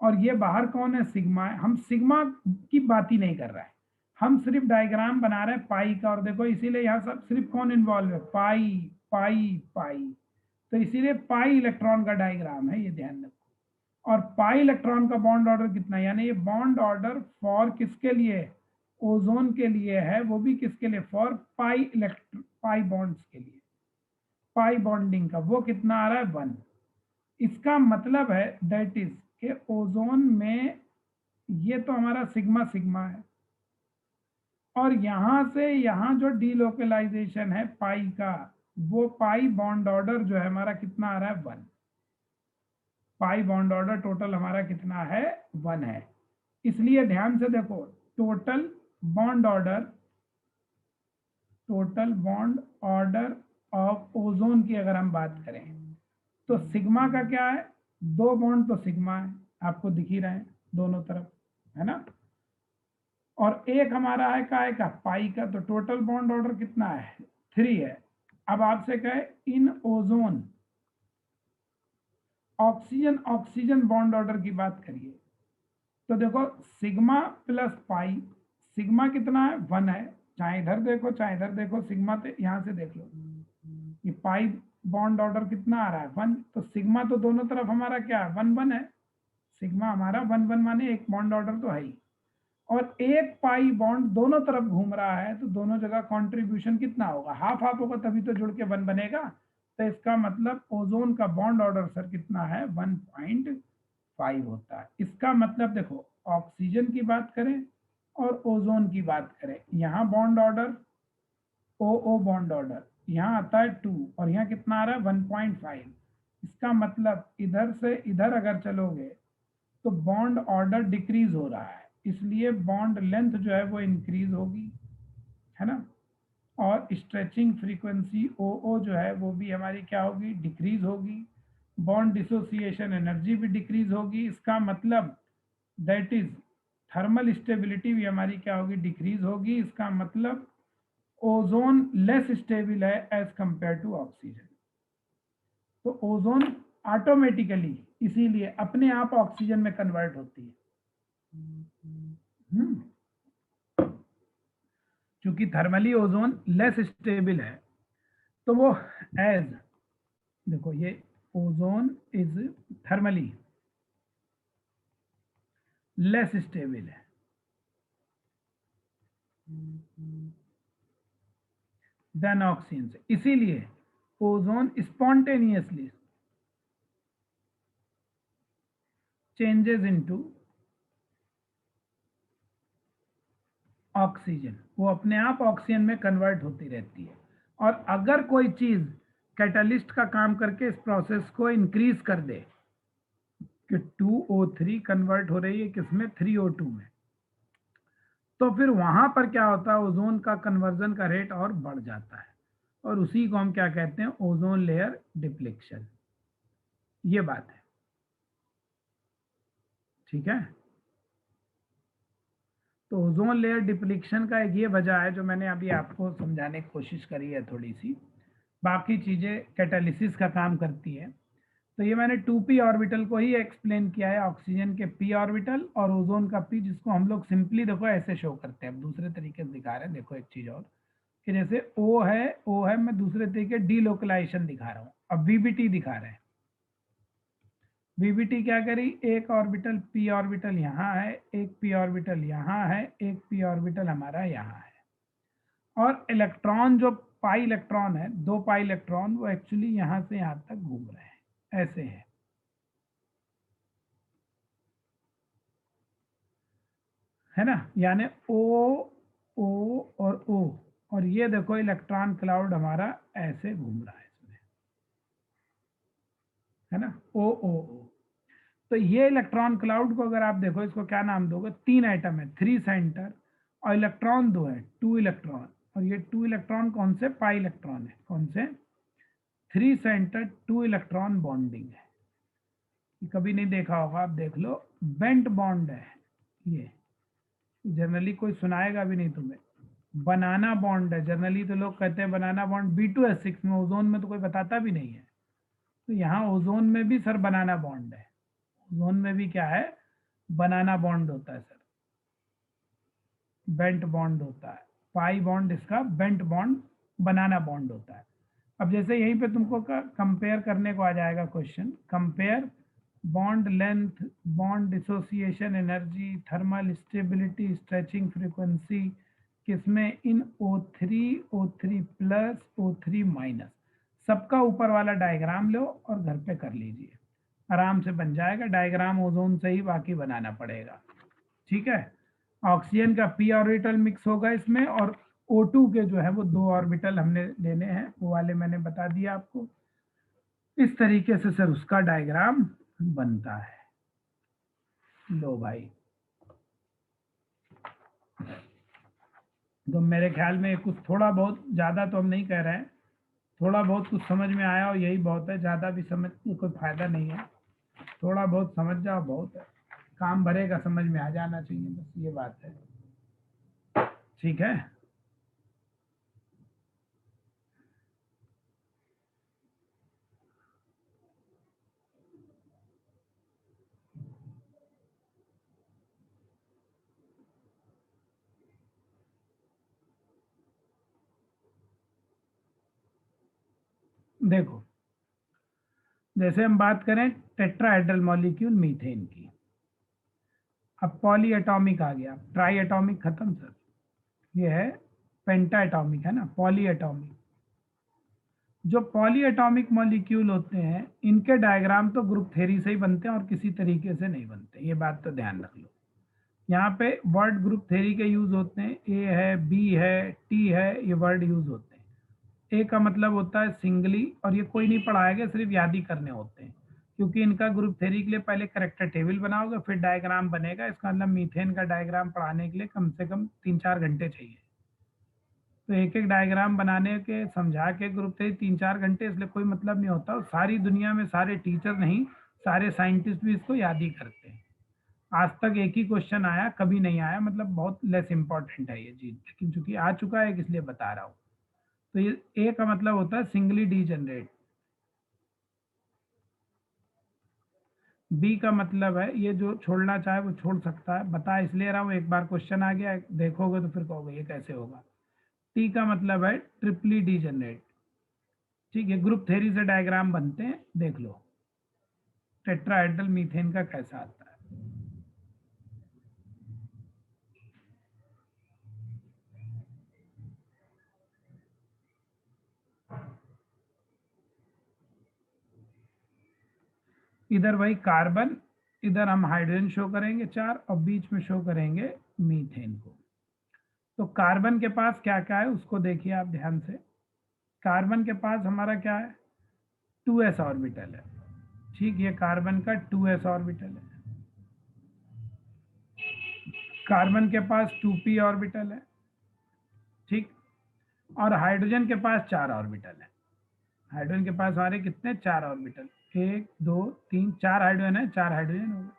और ये बाहर कौन है, सिग्मा है। हम सिग्मा की बात ही नहीं कर रहे हैं, हम सिर्फ डायग्राम बना रहे हैं पाई का। और देखो इसीलिए यहाँ सब सिर्फ कौन इन्वॉल्व है, पाई पाई पाई, तो इसीलिए पाई इलेक्ट्रॉन का डायग्राम है, ये ध्यान रखो। और पाई इलेक्ट्रॉन का बॉन्ड ऑर्डर कितना, यानी ये बॉन्ड ऑर्डर फॉर किसके लिए, ओजोन के लिए है, वो भी किसके लिए, फॉर पाई बॉन्ड्स के लिए, पाई बॉन्डिंग का, वो कितना आ रहा है 1। इसका मतलब है दैट इज के ओजोन में ये तो हमारा सिग्मा सिग्मा है, और यहां से यहां जो डीलोकलाइजेशन है पाई का, वो पाई बॉन्ड ऑर्डर जो है हमारा कितना आ रहा है 1। पाई बॉन्ड ऑर्डर टोटल हमारा कितना है 1 है। इसलिए ध्यान से देखो, total bond order of ozone की अगर हम बात करें तो सिग्मा का क्या है, 2 बॉन्ड तो सिग्मा है, आपको दिख ही रहे हैं दोनों तरफ, है ना। और एक हमारा है काय का, पाई का, तो टोटल बॉन्ड ऑर्डर कितना है 3 है। अब आपसे कहे इन ओजोन ऑक्सीजन बॉन्ड ऑर्डर की बात करिए तो देखो सिग्मा प्लस पाई, सिग्मा कितना है 1 है, चाहे इधर देखो चाहे इधर देखो, सिग्मा तो यहां से देख लो, ये पाई बॉन्ड ऑर्डर कितना आ रहा है 1, तो सिग्मा तो दोनों तरफ हमारा क्या है 1 है, सिग्मा हमारा 1 माने एक बॉन्ड ऑर्डर तो है ही, और एक पाई बॉन्ड दोनों तरफ घूम रहा है, तो दोनों जगह कंट्रीब्यूशन कितना होगा, हाफ हाफ होगा, तभी तो जुड़ के 1 बनेगा। तो इसका मतलब ओजोन का बॉन्ड ऑर्डर सर कितना है 1.5 होता है। इसका मतलब देखो ऑक्सीजन की बात करें और ओजोन की बात करें, यहाँ बॉन्ड ऑर्डर ओ बॉन्ड ऑर्डर यहाँ आता है 2 और यहाँ कितना आ रहा है 1.5। इसका मतलब इधर से इधर अगर चलोगे तो बॉन्ड ऑर्डर डिक्रीज हो रहा है, इसलिए बॉन्ड लेंथ जो है वो इंक्रीज होगी, है ना, और स्ट्रेचिंग फ्रीक्वेंसी ओ जो है वो भी हमारी क्या होगी, डिक्रीज होगी, बॉन्ड डिसोसिएशन एनर्जी भी डिक्रीज होगी। इसका मतलब दैट इज थर्मल स्टेबिलिटी भी हमारी क्या होगी, डिक्रीज होगी। इसका मतलब ओजोन लेस स्टेबल है एज कंपेयर टू ऑक्सीजन। तो ओजोन ऑटोमेटिकली इसीलिए अपने आप ऑक्सीजन में कन्वर्ट होती है, क्योंकि थर्मली ओजोन लेस स्टेबल है, तो वो एज देखो ये ozone is thermally less stable है देन ऑक्सीजन से, इसीलिए ozone spontaneously changes into oxygen, वो अपने आप ऑक्सीजन में कन्वर्ट होती रहती है। और अगर कोई चीज कैटलिस्ट का काम करके इस प्रोसेस को इंक्रीज कर दे कि 2O3 कन्वर्ट हो रही है किसमें 3O2 में, तो फिर वहां पर क्या होता है, ओजोन का कन्वर्जन का रेट और बढ़ जाता है, और उसी को हम क्या कहते हैं, ओजोन लेयर डिप्लीशन। ये बात है, ठीक है। तो ओजोन लेयर डिप्लीशन का एक ये वजह है जो मैंने अभी आपको समझाने की कोशिश करी है थोड़ी सी, बाकी चीजें कैटालिसिस का काम करती है। तो ये मैंने 2p ऑर्बिटल को ही एक्सप्लेन किया है, ऑक्सीजन के p ऑर्बिटल और ओजोन का p, जिसको हम लोग सिंपली देखो ऐसे शो करते हैं। अब दूसरे तरीके से दिखा रहे हैं, देखो एक चीज और कि जैसे O है, मैं दूसरे तरीके डीलोकलाइजेशन दिखा रहा हूँ। अब VBT दिखा रहे हैं, VBT क्या करी, एक ऑर्बिटल p ऑर्बिटल यहाँ है, एक p ऑर्बिटल यहाँ है, एक p ऑर्बिटल हमारा यहाँ है, और इलेक्ट्रॉन जो पाई इलेक्ट्रॉन है, 2 पाई इलेक्ट्रॉन, वो एक्चुअली यहाँ से यहाँ तक घूम रहे हैं, ऐसे है, है ना। यानी O और O, और ये देखो इलेक्ट्रॉन क्लाउड हमारा ऐसे घूम रहा है इसमें, है ना, O। तो ये इलेक्ट्रॉन क्लाउड को अगर आप देखो, इसको क्या नाम दोगे, 3 एटम है, 3 सेंटर, और इलेक्ट्रॉन 2 है, 2 इलेक्ट्रॉन, और ये 2 इलेक्ट्रॉन कौन से, पाई इलेक्ट्रॉन है, कौन से, 3 सेंटर 2 इलेक्ट्रॉन बॉन्डिंग है। कभी नहीं देखा होगा, आप देख लो, बेंट बॉन्ड है, ये जनरली कोई सुनाएगा भी नहीं तुम्हें। बनाना बॉन्ड है, जनरली तो लोग कहते हैं बनाना बॉन्ड B2S6 में, ओजोन में तो कोई बताता भी नहीं है। तो यहाँ ओजोन में भी सर बनाना बॉन्ड है, ओजोन में भी क्या है, बनाना बॉन्ड होता है सर, बेंट बॉन्ड होता है, पाई बॉन्ड इसका बेंट बॉन्ड, बनाना बॉन्ड होता है। अब जैसे यहीं पे तुमको कंपेयर करने को आ जाएगा question, compare bond length, bond dissociation energy, thermal stability, stretching frequency, किसमें, इन O3 प्लस O3 माइनस, सबका ऊपर वाला डायग्राम लो और घर पे कर लीजिए, आराम से बन जाएगा। डायग्राम ओजोन से ही बाकी बनाना पड़ेगा, ठीक है। ऑक्सीजन का p ऑर्बिटल मिक्स होगा इसमें, और O2 के जो है वो 2 ऑर्बिटल हमने लेने हैं, वो वाले मैंने बता दिया आपको। इस तरीके से सर उसका डायग्राम बनता है। लो भाई, तो मेरे ख्याल में कुछ थोड़ा बहुत, ज़्यादा तो हम नहीं कह रहे हैं, थोड़ा बहुत कुछ समझ में आया और यही बहुत है, ज़्यादा भी समझ के कोई फायदा नहीं है, थोड़ा बहुत समझ जाओ बहुत है, काम भरेगा, समझ में आ जाना चाहिए, बस ये बात है। ठीक है, देखो जैसे हम बात करें टेट्राहेड्रल मॉलिक्यूल मीथेन की, अब पॉली एटॉमिक आ गया, ट्राई एटॉमिक खत्म सर, ये है पेंटा एटॉमिक, है ना, पॉली एटॉमिक। जो पॉली एटॉमिक मॉलिक्यूल होते हैं इनके डायग्राम तो ग्रुप थ्योरी से ही बनते हैं और किसी तरीके से नहीं बनते, ये बात तो ध्यान रख लो। यहाँ पे वर्ड ग्रुप थ्योरी के यूज होते हैं, ए है, बी है, टी है, ये वर्ड यूज होते हैं। ए का मतलब होता है सिंगली, और ये कोई नहीं पढ़ाएगा, सिर्फ याद ही करने होते हैं, क्योंकि इनका ग्रुप थ्योरी के लिए पहले करेक्टर टेबल बनाओगे फिर डायग्राम बनेगा। इसका मतलब मीथेन का डायग्राम पढ़ाने के लिए कम से कम 3-4 घंटे चाहिए, तो एक एक डायग्राम बनाने के समझा के ग्रुप थ्योरी 3-4 घंटे, इसलिए कोई मतलब नहीं होता। सारी दुनिया में सारे टीचर नहीं, सारे साइंटिस्ट भी इसको याद ही करते हैं। आज तक एक ही क्वेश्चन आया, कभी नहीं आया, मतलब बहुत लेस इंपॉर्टेंट है ये चीज, लेकिन चूंकि आ चुका है इसलिए बता रहा हूँ। तो ये ए का मतलब होता है सिंगली डीजेनरेट, बी का मतलब है ये जो छोड़ना चाहे वो छोड़ सकता है, बता इसलिए रहा हूँ, एक बार क्वेश्चन आ गया देखोगे तो फिर कहोगे ये कैसे होगा। टी का मतलब है ट्रिपली डीजेनरेट, ठीक है, ग्रुप थ्योरी से डायग्राम बनते हैं, देख लो टेट्राहेड्रल मीथेन का कैसा आता है। इधर वही कार्बन, इधर हम हाइड्रोजन शो करेंगे 4 और बीच में शो करेंगे मीथेन को। तो कार्बन के पास क्या क्या है उसको देखिए आप ध्यान से। कार्बन के पास हमारा क्या है, 2s ऑर्बिटल है, ठीक, ये कार्बन का 2s ऑर्बिटल है। कार्बन के पास 2p ऑर्बिटल है, ठीक, और हाइड्रोजन के पास 4 ऑर्बिटल है। हाइड्रोजन के पास हमारे कितने, 4 ऑर्बिटल, 1 2 3 4 हाइड्रोजन है, 4 हाइड्रोजन हो गए।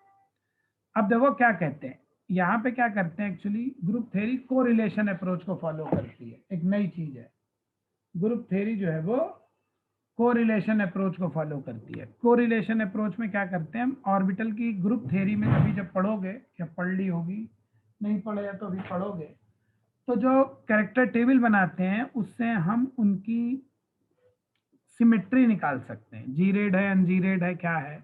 अब देखो क्या कहते हैं, यहाँ पे क्या करते हैं, actually group theory correlation approach को फॉलो करती है, एक नई चीज है। ग्रुप थ्योरी जो है वो कोरिलेशन अप्रोच को फॉलो करती है। कोरिलेशन अप्रोच में क्या करते हैं हम, ऑर्बिटल की ग्रुप थ्योरी में कभी जब पढ़ोगे, या पढ़ ली होगी, नहीं पढ़े तो अभी पढ़ोगे, तो जो कैरेक्टर टेबल बनाते हैं उससे हम उनकी सिमेट्री निकाल सकते हैं, जी रेड है, अनजीरेड है, क्या है,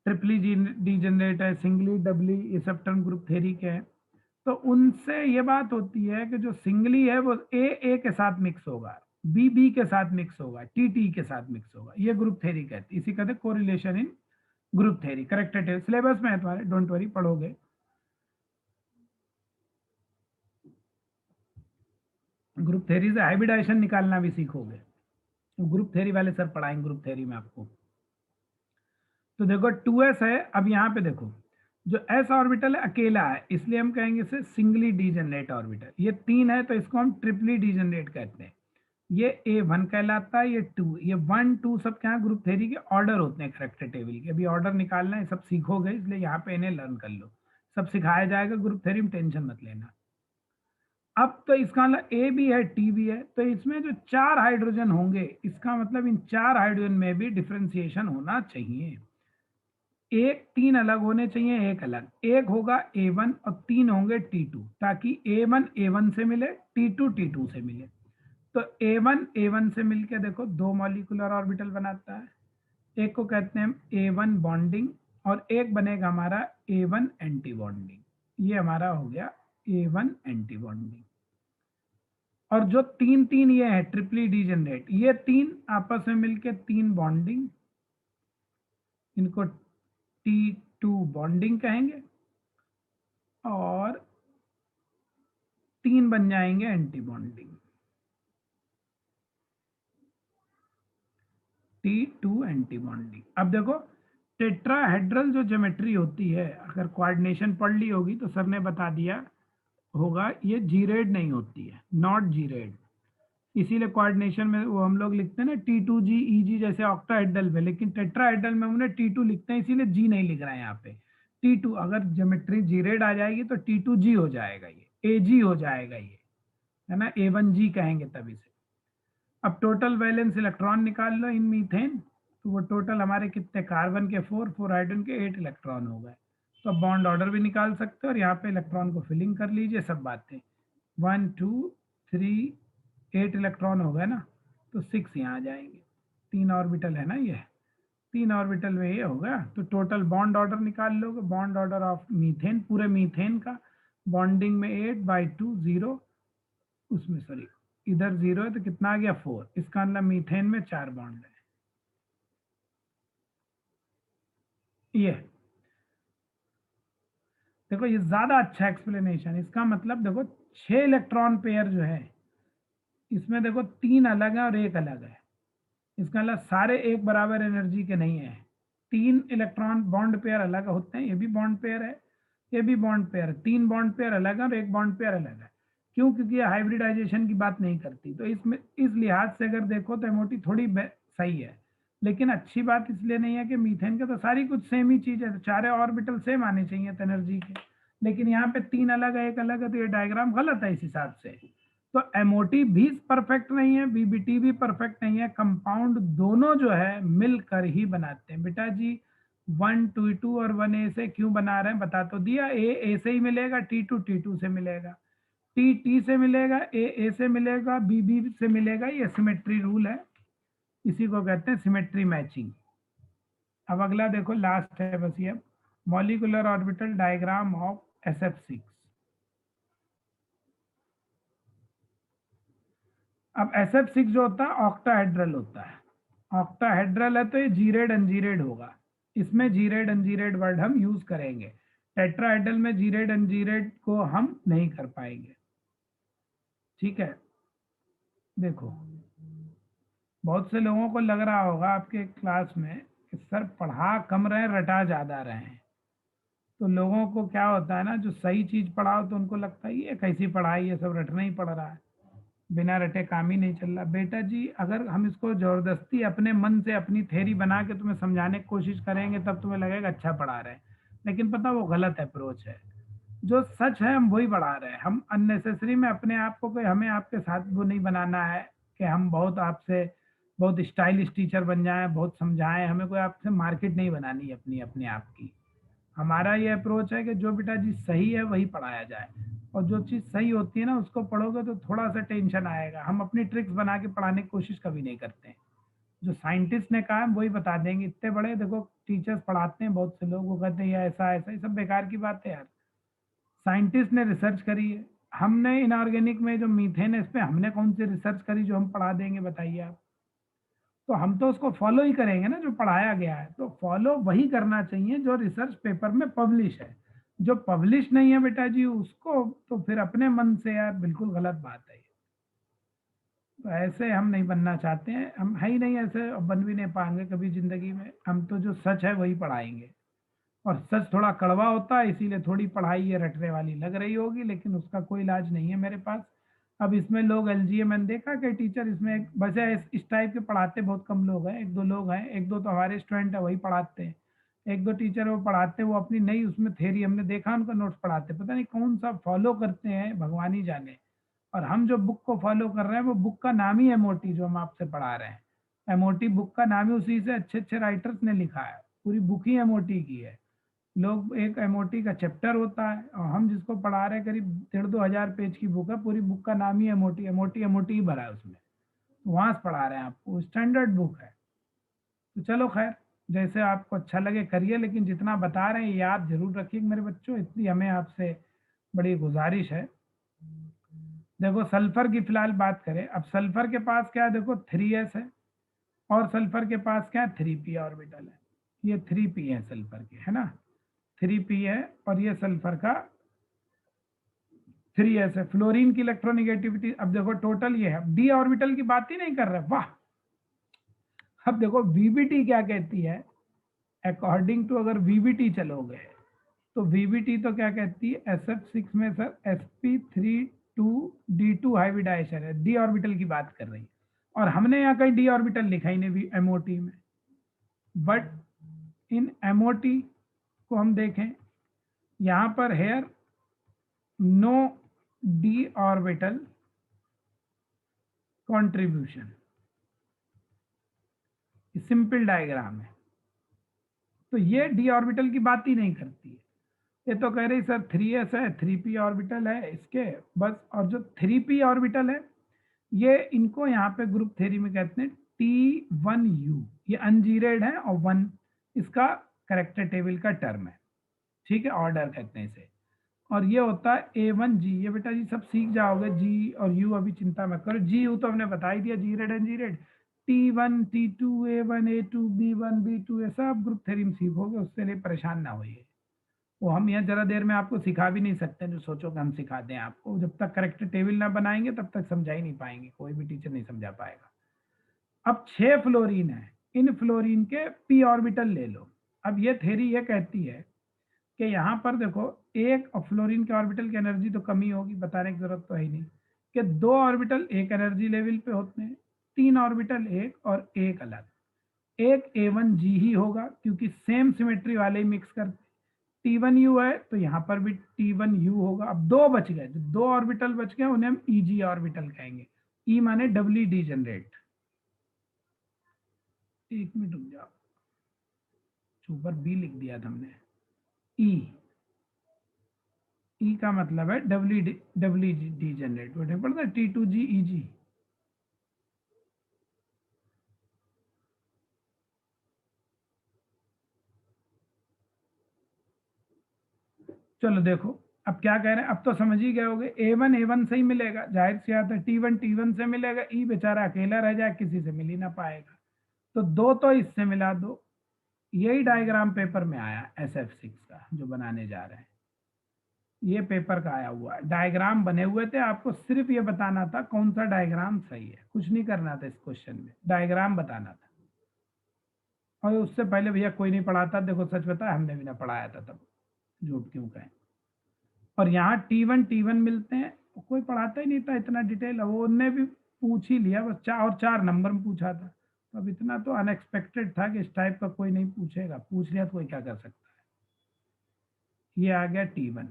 ट्रिपली डीजेनरेट है, सिंगली डबली, ये सब टर्म ग्रुप थ्योरी के हैं। तो उनसे ये बात होती है कि जो सिंगली है वो ए के साथ मिक्स होगा, बी के साथ मिक्स होगा, टी के साथ मिक्स होगा, ये ग्रुप थ्योरी कहते हैं, इसी कहते हैं कोरिलेशन इन ग्रुप थ्योरी। करेक्टेड सिलेबस में है तुम्हारे, डोंट वरी, पढ़ोगे। ग्रुप थ्योरी से हाइब्रिडाइजेशन निकालना भी सीखोगे, ग्रुप थ्योरी वाले सर पढ़ाएंगे ग्रुप थ्योरी में आपको। तो देखो 2s है, अब यहाँ पे देखो जो s ऑर्बिटल है अकेला है, इसलिए हम कहेंगे इसे सिंगली डीजेनरेट ऑर्बिटल। ये 3 है तो इसको हम ट्रिपली डीजेनरेट कहते हैं। ये A1 कहलाता है, ये 2, ये 1 2 सब क्या ग्रुप थ्योरी के ऑर्डर होते हैं करेक्टर टेबल के। अभी ऑर्डर निकालना है, सब सीखोगे, इसलिए यहाँ पे इन्हें लर्न कर लो, सब सिखाया जाएगा ग्रुप थ्योरी में, टेंशन मत लेना। अब तो इसका मतलब ए भी है, टी भी है, तो इसमें जो 4 हाइड्रोजन होंगे, इसका मतलब इन 4 हाइड्रोजन में भी डिफ्रेंसिएशन होना चाहिए। एक 3 अलग होने चाहिए, एक अलग, एक होगा A1 और 3 होंगे T2, ताकि A1 A1 से मिले, T2 T2 से मिले। तो A1 A1 से मिलके देखो 2 मॉलिक्यूलर ऑर्बिटल बनाता है, एक को कहते हैं A1 बॉन्डिंग, और एक बनेगा हमारा A1 एंटी बॉन्डिंग। ये हमारा हो गया A1 एंटी बॉन्डिंग। और जो 3 ये है ट्रिपली डीजेनरेट, ये 3 आपस में मिलके 3 बॉन्डिंग, इनको T2 बॉन्डिंग कहेंगे, और 3 बन जाएंगे anti bonding, T2 anti bonding. अब देखो टेट्राहेड्रल जो ज्योमेट्री होती है, अगर कोऑर्डिनेशन पढ़ ली होगी तो सर ने बता दिया होगा, ये जीरेड नहीं होती है, नॉट जीरेड। इसीलिए कोऑर्डिनेशन में वो हम लोग लिखते हैं ना T2G EG जैसे ऑक्टाहेड्रल में, लेकिन टेट्राहेड्रल में हमने T2 लिखते हैं, इसीलिए G नहीं लिख रहे हैं यहाँ पे। T2 अगर ज्योमेट्री जीरेड आ जाएगी तो T2G हो जाएगा, ये AG हो जाएगा, ये है ना, A1G कहेंगे तब इसे। अब टोटल वैलेंस इलेक्ट्रॉन निकाल लो इन मीथेन, तो वो टोटल हमारे कितने, कार्बन के 4, हाइड्रोजन के 8 इलेक्ट्रॉन हो गए। तो अब बॉन्ड ऑर्डर भी निकाल सकते हो और यहाँ पे इलेक्ट्रॉन को फिलिंग कर लीजिए, सब बातें 1 2 3 8 इलेक्ट्रॉन हो गए ना, तो 6 यहाँ आ जाएंगे, 3 ऑर्बिटल है ना, ये 3 ऑर्बिटल में ये होगा। तो टोटल बॉन्ड ऑर्डर निकाल लोगे, बॉन्ड ऑर्डर ऑफ मीथेन, पूरे मीथेन का बॉन्डिंग में 8/2 0, उसमें सॉरी इधर 0 है तो कितना आ गया 4, इसका मतलब मीथेन में 4 बॉन्ड है। ये देखो, ये ज्यादा अच्छा एक्सप्लेनेशन, इसका मतलब देखो 6 इलेक्ट्रॉन पेयर जो है इसमें देखो 3 अलग है और 1 अलग है, इसका मतलब सारे एक बराबर एनर्जी के नहीं है, 3 इलेक्ट्रॉन बॉन्ड पेयर अलग होते हैं, ये भी बॉन्ड पेयर है, ये भी बॉन्ड पेयर है, 3 बॉन्ड पेयर अलग है और 1 बॉन्ड पेयर अलग है। क्यों? क्योंकि ये हाइब्रिडाइजेशन की बात नहीं करती। तो इसमें इस लिहाज से अगर देखो तो एमओटी थोड़ी सही है, लेकिन अच्छी बात इसलिए नहीं है कि मीथेन के तो सारी कुछ सेम ही चीज है, तो चारे ऑर्बिटल सेम आने चाहिए एनर्जी के, लेकिन यहाँ पे 3 अलग है 1 अलग है, तो ये डायग्राम गलत है इस हिसाब से। तो एमओटी भी परफेक्ट नहीं है, बीबीटी भी परफेक्ट नहीं है, कंपाउंड दोनों जो है मिलकर ही बनाते हैं। बेटा जी 1 2 और 1A से क्यों बना रहे हैं बता तो दिया, ए से ही मिलेगा, T2 T2 से मिलेगा, T से मिलेगा, ए से मिलेगा, बी से मिलेगा, ये सिमेट्री रूल है, इसी को कहते हैं सिमेट्री मैचिंग। अब अगला देखो, लास्ट है बस ये, molecular orbital diagram of SF6। अब SF6 जो होता है ऑक्टाहेड्रल होता है, ऑक्टाहेड्रल है तो ये जीरेड अनजीरेड होगा, इसमें जीरेड अनजीरेड वर्ड हम यूज करेंगे, टेट्राहेड्रल में जीरेड अनजीरेड को हम नहीं कर पाएंगे। ठीक है, देखो बहुत से लोगों को लग रहा होगा आपके क्लास में कि सर पढ़ा कम रहे रटा ज्यादा रहे, तो लोगों को क्या होता है ना, जो सही चीज पढ़ाओ तो उनको लगता है ये कैसी पढ़ाई, ये सब रटना ही पड़ रहा है, बिना रटे काम ही नहीं चल रहा। बेटा जी अगर हम इसको जबरदस्ती अपने मन से अपनी थ्योरी बना के तुम्हें समझाने की कोशिश करेंगे तब तुम्हें लगेगा अच्छा पढ़ा रहे हैं, लेकिन पता वो गलत अप्रोच है। जो सच है हम वही पढ़ा रहे हैं, हम अननेसेसरी में अपने आप को, कोई हमें आपके साथ वो नहीं बनाना है कि हम बहुत आपसे बहुत स्टाइलिश टीचर बन जाएं, बहुत समझाएं, हमें कोई आपसे मार्केट नहीं बनानी अपनी अपने आप की। हमारा ये अप्रोच है कि जो बेटा जी सही है वही पढ़ाया जाए, और जो चीज़ सही होती है ना उसको पढ़ोगे तो थोड़ा सा टेंशन आएगा। हम अपनी ट्रिक्स बना के पढ़ाने की कोशिश कभी नहीं करते, जो साइंटिस्ट ने कहा है वही बता देंगे। इतने बड़े देखो टीचर्स पढ़ाते हैं, बहुत से लोग वो कहते हैं ऐसा ऐसा, ये सब बेकार की बात है यार। साइंटिस्ट ने रिसर्च करी है, हमने इनऑर्गेनिक में जो मीथेन है इस पे हमने कौन सी रिसर्च करी जो हम पढ़ा देंगे बताइए आप। तो हम तो उसको फॉलो ही करेंगे ना जो पढ़ाया गया है, तो फॉलो वही करना चाहिए जो रिसर्च पेपर में पब्लिश है। जो पब्लिश नहीं है बेटा जी उसको तो फिर अपने मन से यार बिल्कुल गलत बात है। तो ऐसे हम नहीं बनना चाहते हैं, हम है ही नहीं ऐसे, बन भी नहीं पाएंगे कभी जिंदगी में। हम तो जो सच है वही पढ़ाएंगे, और सच थोड़ा कड़वा होता है इसीलिए थोड़ी पढ़ाई ये रटने वाली लग रही होगी, लेकिन उसका कोई इलाज नहीं है मेरे पास। अब इसमें लोग LGA मैंने देखा कि टीचर इसमें वैसे इस टाइप के पढ़ाते बहुत कम लोग हैं, 1-2 लोग हैं, 1-2 तो हमारे स्टूडेंट है वही पढ़ाते हैं, 1-2 टीचर वो पढ़ाते हैं, वो अपनी नई उसमें थ्योरी हमने देखा उनका नोट्स पढ़ाते, पता नहीं कौन सा फॉलो करते हैं भगवान ही जाने। और हम जो बुक को फॉलो कर रहे हैं वो बुक का नाम ही MOT जो हम आपसे पढ़ा रहे हैं, MOT बुक का नाम ही उसी से अच्छे अच्छे राइटर्स ने लिखा है, पूरी बुक ही MOT की है। लोग एक MOT का चैप्टर होता है और हम जिसको पढ़ा रहे हैं करीब 1,500-2 हज़ार पेज की बुक है, पूरी बुक का नाम ही MOT ही भरा है उसमें, तो वहां से पढ़ा रहे हैं आपको, स्टैंडर्ड बुक है। तो चलो खैर जैसे आपको अच्छा लगे करिए, लेकिन जितना बता रहे हैं याद जरूर रखिए मेरे बच्चों, इतनी हमें आपसे बड़ी गुजारिश है। देखो सल्फर की फिलहाल बात करें, अब सल्फर के पास क्या है, देखो 3s है और सल्फर के पास क्या है 3p ऑर्बिटल है, ये 3p है सल्फर के, है ना 3p है, और ये सल्फर का 3s है। फ्लोरीन की इलेक्ट्रोनिगेटिविटी अब देखो टोटल ये है, d ऑर्बिटल की बात ही नहीं कर रहे, वाह। अब देखो VBT क्या कहती है, अकॉर्डिंग टू अगर वीबीटी चलोगे तो वीबीटी तो क्या कहती है, SF6 में सर sp3 हाइब्रिडाइजेशन है, डी ऑर्बिटल की बात कर रही है, और हमने यहाँ कहीं डी ऑर्बिटल लिखा ही नहीं एमओटी में। बट इन एमओटी को हम देखें, यहाँ पर here no d orbital contribution, simple diagram है, तो ये डी ऑर्बिटल की बात ही नहीं करती है। ये तो कह रही सर 3s है, 3p ऑर्बिटल है इसके बस, और जो 3p ऑर्बिटल है ये इनको यहाँ पे ग्रुप थ्योरी में कहते हैं T1u, ये अनजीरेड है और 1 इसका करेक्टर टेबल का टर्म है, ठीक है, ऑर्डर कहते हैं इसे। और ये होता है A1G, ये बेटा जी सब सीख जाओगे, G और U अभी चिंता मत करो, G U तो हमने बता ही दिया, geared एनजीरेड, T1 T2 A1 A2 B1 B2 ये सब ग्रुप थ्योरी में सीखोगे, उससे लिए परेशान ना होइए, वो हम यहाँ जरा देर में आपको सिखा भी नहीं सकते, जो सोचो कि हम सिखा दें आपको, जब तक करेक्टर टेबल ना बनाएंगे तब तक समझा ही नहीं पाएंगे, कोई भी टीचर नहीं समझा पाएगा। अब 6 फ्लोरीन है, इन फ्लोरीन के p ऑर्बिटल ले लो। अब ये थ्योरी ये कहती है कि यहाँ पर देखो एक फ्लोरीन के ऑर्बिटल की एनर्जी तो कमी होगी, बताने की जरूरत तो है ही नहीं, कि 2 ऑर्बिटल एक एनर्जी लेवल पे होते हैं, 3 ऑर्बिटल एक और एक अलग, एक A1G ही होगा क्योंकि सेम सिमेट्री वाले ही मिक्स करते, T1U है तो यहाँ पर भी T1U होगा। अब 2 बच गए, जो 2 ऑर्बिटल बच गए उन्हें हम EG ऑर्बिटल कहेंगे, E माने डबली डीजेनरेट। एक मिनट रुक जाओ, ऊपर B लिख दिया था हमने, E का मतलब है डबली डीजेनरेट, बेटे पड़ता है T2G EG। चलो देखो अब क्या कह रहे हैं, अब तो समझ ही गए होगे, A1 से ही मिलेगा, जाहिर सी बात है, T1 से मिलेगा, E बेचारा अकेला रह जाए, किसी से मिल ही ना पाएगा, तो 2 तो इससे मिला दो। यही डायग्राम पेपर में आया SF6 का जो बनाने जा रहे हैं, ये पेपर का आया हुआ डायग्राम बने हुए थे, आपको सिर्फ ये बताना था कौन सा डायग्राम सही है, कुछ नहीं करना था इस क्वेश्चन में, डायग्राम बताना था। और उससे पहले भैया कोई नहीं पढ़ाता, देखो सच बता हमने भी ना पढ़ाया था तब, झूठ क्यों कहें। और यहाँ T1 मिलते हैं, कोई पढ़ाता ही नहीं था इतना डिटेल, वो उनने भी पूछ ही लिया बस, 4 नंबर में पूछा था, तो अब इतना तो अनएक्सपेक्टेड था कि इस टाइप का कोई नहीं पूछेगा, पूछ लिया तो कोई क्या कर सकता है। ये आ गया T1,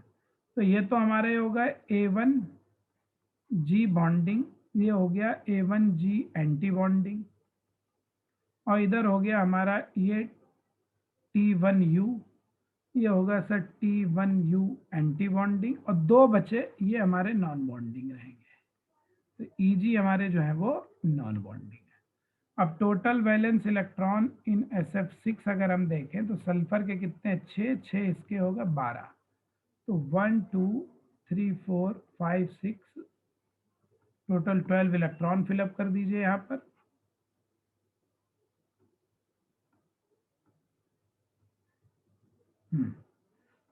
तो ये तो हमारे हो गए A1G बॉन्डिंग, ये हो गया A1G एंटी बॉन्डिंग, और इधर हो गया हमारा ये T1U, ये होगा सर T1U एंटी बॉन्डिंग, और 2 बचे ये हमारे नॉन बॉन्डिंग रहेंगे, तो EG हमारे जो है वो नॉन बॉन्डिंग है। अब total valence electron in SF6 अगर हम देखें तो सल्फर के कितने 6 इसके होगा 12, तो 1 2 3 4 5 6 टोटल 12 इलेक्ट्रॉन फिलअप कर दीजिए यहाँ पर।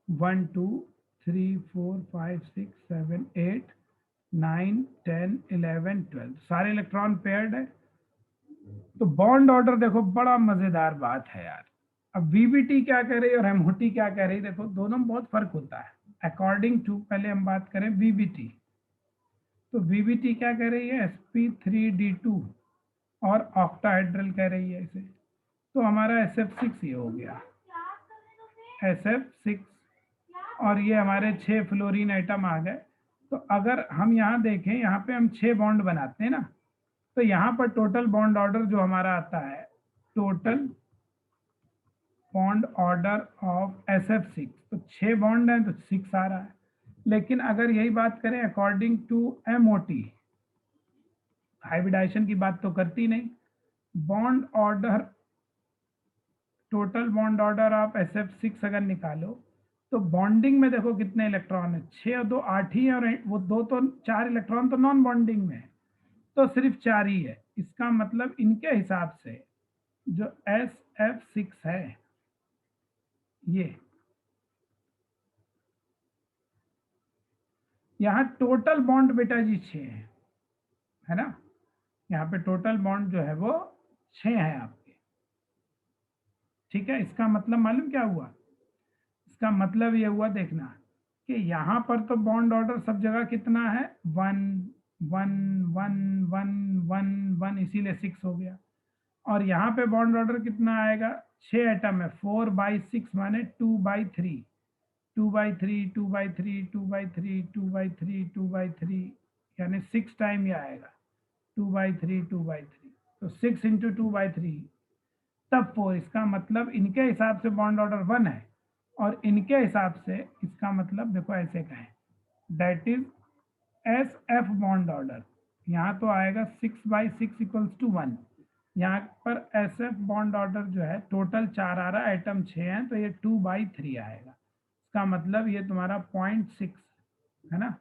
वन 2 3 4 5 6 7 8 9 10 11 12 सारे इलेक्ट्रॉन पेयर्ड है। तो बॉन्ड ऑर्डर देखो बड़ा मजेदार बात है यार। अब वीबीटी क्या कह रही है और एमओटी क्या कह रही है, देखो दोनों में बहुत फर्क होता है। अकॉर्डिंग टू, पहले हम बात करें वीबीटी, तो वीबीटी क्या कह रही है sp3d2 और ऑक्टाहेड्रल कह रही है इसे, तो हमारा SF6 ये हो गया SF6, और ये हमारे 6 फ्लोरीन एटम आ गए। तो अगर हम यहाँ देखें, यहाँ पे हम 6 बॉन्ड बनाते हैं ना, तो यहाँ पर टोटल बॉन्ड ऑर्डर जो हमारा आता है, total bond order of SF6, तो 6 बॉन्ड हैं तो 6 आ रहा है। लेकिन अगर यही बात करें अकॉर्डिंग टू MOT, हाइब्रिडाइजेशन की बात तो करती नहीं, bond order, total bond order of SF6 अगर निकालो तो बॉन्डिंग में देखो कितने इलेक्ट्रॉन है, 6 और 2 8 ही है, और वो 2 तो 4 इलेक्ट्रॉन तो नॉन बॉन्डिंग में है, तो सिर्फ 4 ही है। इसका मतलब इनके हिसाब से जो SF6 है ये, यहाँ टोटल बॉन्ड बेटा जी 6 है ना, यहाँ पे टोटल बॉन्ड जो है वो 6 है आपके, ठीक है, इसका मतलब मालूम क्या हुआ? इसका मतलब ये हुआ, देखना कि यहाँ पर तो बॉन्ड ऑर्डर सब जगह कितना है, 1 1 1 1 1 1, इसीलिए 6 हो गया। और यहाँ पे बॉन्ड ऑर्डर कितना आएगा, 6 एटम है, 4/6 माने 2/3, 2/3 2/3 2/3 2/3 2/3, यानी 6 टाइम ये आएगा, 2/3 2/3, तो 6 इंटू 2/3 तब 4। इसका मतलब इनके हिसाब से बॉन्ड ऑर्डर 1 है, और इनके हिसाब से इसका मतलब देखो ऐसे कहें, that is SF bond order. यहाँ तो आएगा 6/6 इक्वल्स टू 1। यहाँ पर SF बॉन्ड ऑर्डर जो है टोटल 4 आ रहा है, एटम 6 हैं, तो ये 2/3 आएगा। इसका मतलब ये तुम्हारा 0.6 है ना,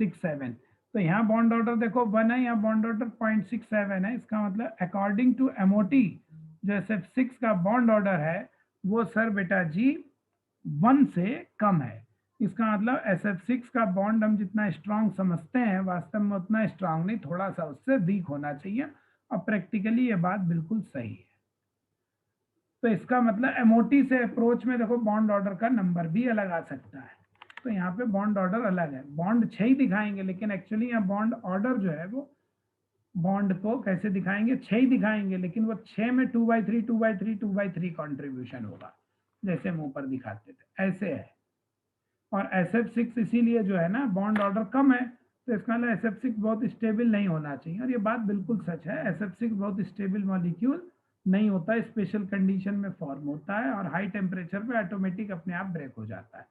67। तो यहाँ बॉन्ड ऑर्डर देखो 1 है, यहाँ बॉन्ड ऑर्डर 0.67 है। इसका मतलब अकॉर्डिंग टू MOT जो SF6 का बॉन्ड ऑर्डर है वो सर बेटा जी 1 से कम है। इसका मतलब SF6 का बॉन्ड हम जितना स्ट्रांग समझते हैं वास्तव में उतना स्ट्रांग नहीं, थोड़ा सा उससे वीक होना चाहिए, और प्रैक्टिकली ये बात बिल्कुल सही है। तो इसका मतलब MOT से अप्रोच में देखो बॉन्ड ऑर्डर का नंबर भी अलग आ सकता है। तो यहाँ पे बॉन्ड ऑर्डर अलग है, बॉन्ड 6 ही दिखाएंगे, लेकिन एक्चुअली यहाँ बॉन्ड ऑर्डर जो है वो बॉन्ड को कैसे दिखाएंगे, 6 ही दिखाएंगे, लेकिन वो 6 में 2/3 2/3 2/3 कॉन्ट्रीब्यूशन होगा, जैसे हम ऊपर दिखाते थे ऐसे है। और SF6 इसीलिए जो है ना बॉन्ड ऑर्डर कम है, तो इसका मतलब SF6 बहुत स्टेबल नहीं होना चाहिए, और ये बात बिल्कुल सच है। SF6 बहुत स्टेबल मॉलिक्यूल नहीं होता है, स्पेशल कंडीशन में फॉर्म होता है, और हाई टेम्परेचर पे ऑटोमेटिक अपने आप ब्रेक हो जाता है।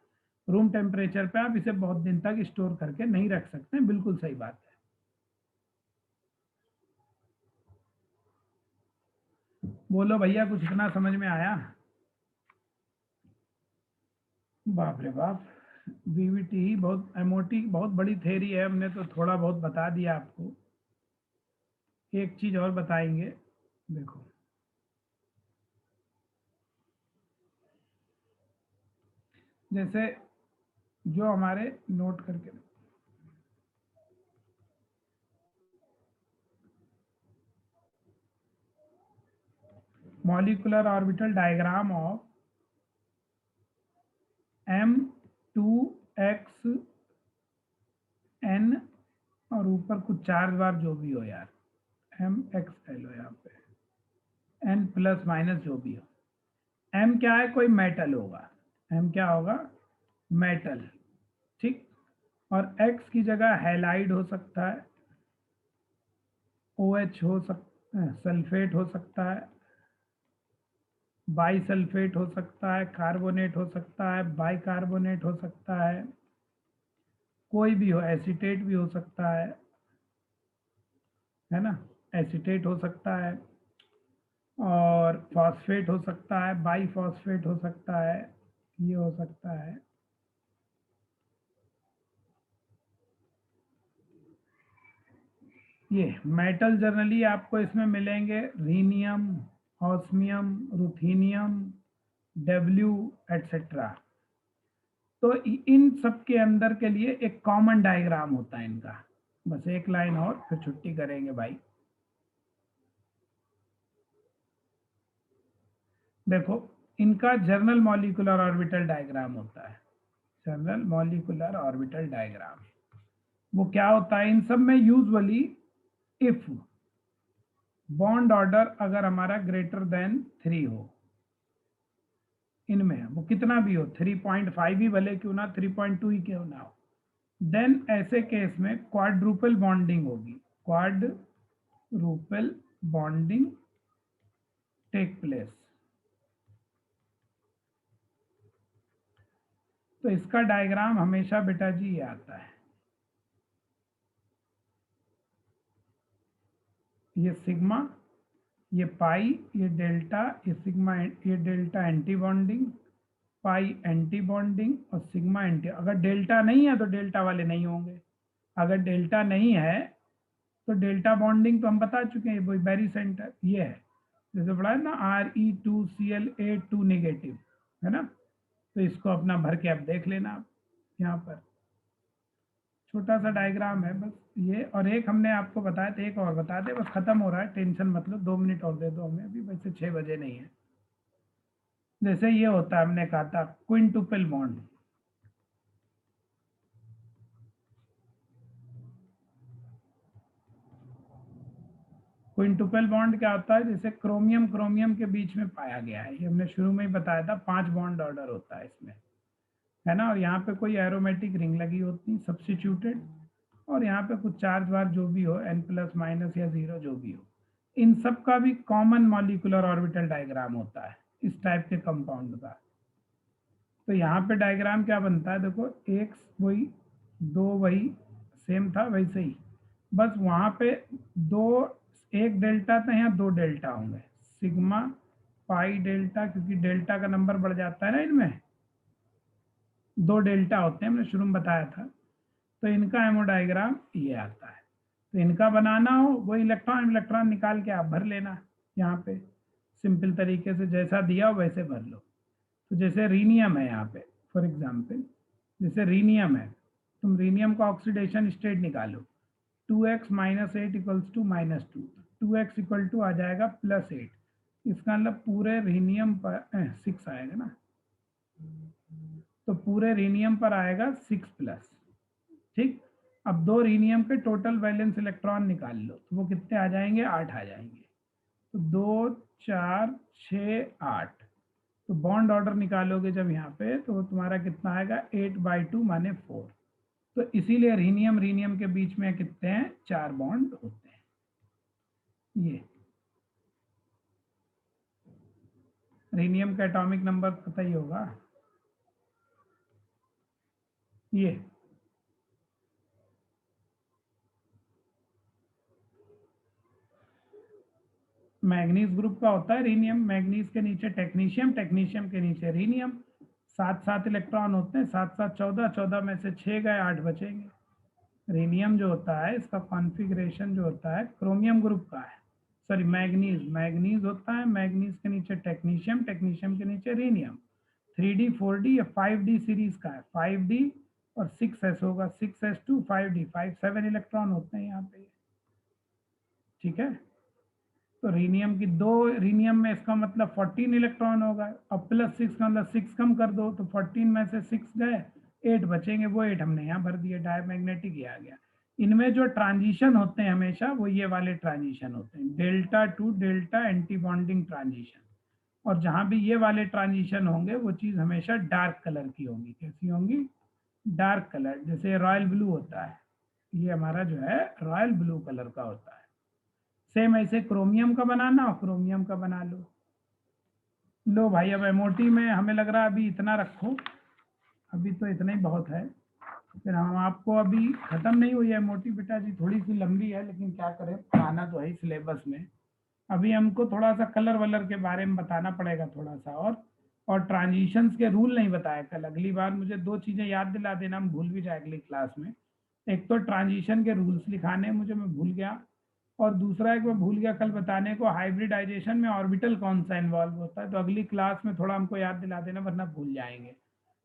रूम टेम्परेचर पे आप इसे बहुत दिन तक स्टोर करके नहीं रख सकते, बिल्कुल सही बात है। बोलो भैया, कुछ इतना समझ में आया? बाप रे बाप, VVT ही बहुत, MOT बहुत बड़ी थ्योरी है, हमने तो थोड़ा बहुत बता दिया आपको। एक चीज और बताएंगे, देखो जैसे जो हमारे नोट करके molecular orbital diagram of M2XN और ऊपर कुछ चार्ज बार जो भी हो यार, MXL हो यहाँ पे, N प्लस माइनस जो भी हो। M क्या है, कोई मेटल होगा, M क्या होगा, मेटल, ठीक। और X की जगह हैलाइड हो सकता है, OH हो सकता है, सल्फेट हो सकता है, बाई सल्फेट हो सकता है, कार्बोनेट हो सकता है, बाई कार्बोनेट हो सकता है, कोई भी हो, एसीटेट भी हो सकता है ना, एसीटेट हो सकता है, और फॉस्फेट हो सकता है, बाई फॉस्फेट हो सकता है, ये हो सकता है। ये मेटल जनरली आपको इसमें मिलेंगे रीनियम, ऑस्मियम, रुथीनियम, W एटसेट्रा। तो इन सब के अंदर के लिए एक कॉमन डायग्राम होता है इनका। बस एक लाइन और फिर छुट्टी करेंगे भाई। देखो इनका जर्नल मॉलिक्यूलर ऑर्बिटल डायग्राम होता है, जर्नल मॉलिक्यूलर ऑर्बिटल डायग्राम। वो क्या होता है इन सब में, यूजुअली इफ बॉन्ड ऑर्डर अगर हमारा ग्रेटर देन 3 हो, इनमें वो कितना भी हो, 3.5 भी भले क्यों ना, 3.2 ही क्यों ना हो, देन ऐसे केस में क्वाड्रुपल बॉन्डिंग होगी, क्वाड्रुपल बॉन्डिंग टेक प्लेस। तो इसका डायग्राम हमेशा बेटा जी ये आता है, ये सिग्मा, ये पाई, ये डेल्टा, ये सिग्मा, ये डेल्टा एंटी बॉन्डिंग, पाई एंटी बॉन्डिंग और सिग्मा एंटी। अगर डेल्टा नहीं है तो डेल्टा वाले नहीं होंगे, अगर डेल्टा नहीं है तो डेल्टा बॉन्डिंग तो हम बता चुके हैं, वही बैरी सेंटर ये है, जैसे पढ़ा है ना Re2Cl2 नेगेटिव है ना। तो इसको अपना भर के आप देख लेना, आप यहाँ पर छोटा सा डायग्राम है बस ये। और एक हमने आपको बताया था, एक और बता दे, बस खत्म हो रहा है, टेंशन मतलब 2 मिनट और दे दो हमें, अभी वैसे 6 बजे नहीं है। जैसे ये होता है, हमने कहा था क्विंटुपल बॉन्ड, क्विंटुपल बॉन्ड क्या होता है, जैसे क्रोमियम क्रोमियम के बीच में पाया गया है, ये हमने शुरू में ही बताया था, 5 बॉन्ड ऑर्डर होता है इसमें, है ना। और यहाँ पे कोई एरोमेटिक रिंग लगी होती है सब्स्टिट्यूटेड, और यहाँ पे कुछ चार्ज वार्ज जो भी हो, n+- या 0 जो भी हो, इन सब का भी कॉमन मॉलिक्यूलर ऑर्बिटल डायग्राम होता है इस टाइप के कंपाउंड का। तो यहाँ पे डायग्राम क्या बनता है, देखो एक वही, 2 वही सेम था वैसे ही, बस वहाँ पे 2 एक डेल्टा था, यहाँ 2 डेल्टा होंगे, सिग्मा पाई डेल्टा, क्योंकि डेल्टा का नंबर बढ़ जाता है ना इनमें, 2 डेल्टा होते हैं, हमने शुरू में बताया था। तो इनका हेमोडायग्राम ये आता है। तो इनका बनाना हो, वो इलेक्ट्रॉन इलेक्ट्रॉन निकाल के आप भर लेना यहाँ पे, सिंपल तरीके से जैसा दिया हो वैसे भर लो। तो जैसे रीनियम है यहाँ पे, फॉर एग्जांपल जैसे रीनियम है, तुम रीनियम का ऑक्सीडेशन स्टेट निकालो, 2x - 8 = -2, 2x = आ जाएगा +8, इसका मतलब पूरे रीनियम पर 6 आएगा ना, तो पूरे रीनियम पर आएगा 6+, ठीक। अब 2 रीनियम के टोटल वैलेंस इलेक्ट्रॉन निकाल लो, तो वो कितने आ जाएंगे, 8 आ जाएंगे। तो 2 4 6 8, तो बॉन्ड ऑर्डर निकालोगे जब यहाँ पे, तो तुम्हारा कितना आएगा, 8/2 माने 4। तो इसीलिए रीनियम रीनियम के बीच में कितने हैं, 4 बॉन्ड होते हैं। ये रीनियम का एटॉमिक नंबर पता ही होगा, ये मैग्नीज ग्रुप का होता है रीनियम, मैग्नीज के नीचे टेक्नीशियम, टेक्नीशियम के नीचे रीनियम, 7 इलेक्ट्रॉन होते हैं, 7 14, 14 में से 6 गए, 8 बचेंगे। रीनियम जो होता है इसका कॉन्फ़िगरेशन जो होता है क्रोमियम ग्रुप का है, सॉरी मैग्नीज होता है, मैग्नीज के नीचे टेक्नीशियम, टेक्नीशियम के नीचे रीनियम, 3D 4D या 5D सीरीज का है, 5D और 6s होगा, 6s2 5D, 7 इलेक्ट्रॉन होते हैं यहाँ पे, ठीक है। तो रीनियम की 2 रीनियम में इसका मतलब 14 इलेक्ट्रॉन होगा, अब +6 का मतलब 6 कम कर दो, तो 14 में से 6 गए, 8 बचेंगे, वो 8 हमने यहाँ भर दिए, डायमैग्नेटिक ही आ गया। इनमें जो ट्रांजिशन होते हैं हमेशा वो ये वाले ट्रांजिशन होते हैं, delta two delta anti bonding transition, और जहां भी ये वाले ट्रांजिशन होंगे वो चीज हमेशा डार्क कलर की होंगी। कैसी होंगी, डार्क कलर, जैसे रॉयल ब्लू होता है, ये हमारा जो है रॉयल ब्लू कलर का होता है। सेम ऐसे क्रोमियम का बनाना हो, क्रोमियम का बना लो। लो भाई, अब एमओटी में हमें लग रहा है अभी इतना रखो, अभी तो इतना ही बहुत है, फिर हम आपको, अभी खत्म नहीं हुई है एमओटी बेटा जी, थोड़ी सी लंबी है, लेकिन क्या करें, पढ़ाना तो है सिलेबस में। अभी हमको थोड़ा सा कलर वलर के बारे में बताना पड़ेगा थोड़ा सा, और ट्रांजिशंस के रूल नहीं बताया कल, अगली बार मुझे 2 चीजें याद दिला देना, हम भूल भी जाए अगली क्लास में। एक तो ट्रांजिशन के रूल्स लिखाने मुझे, मैं भूल गया, और दूसरा एक मैं भूल गया कल बताने को, हाइब्रिडाइजेशन में ऑर्बिटल कौन सा इन्वॉल्व होता है, तो अगली क्लास में थोड़ा हमको याद दिला देना, वरना भूल जाएंगे।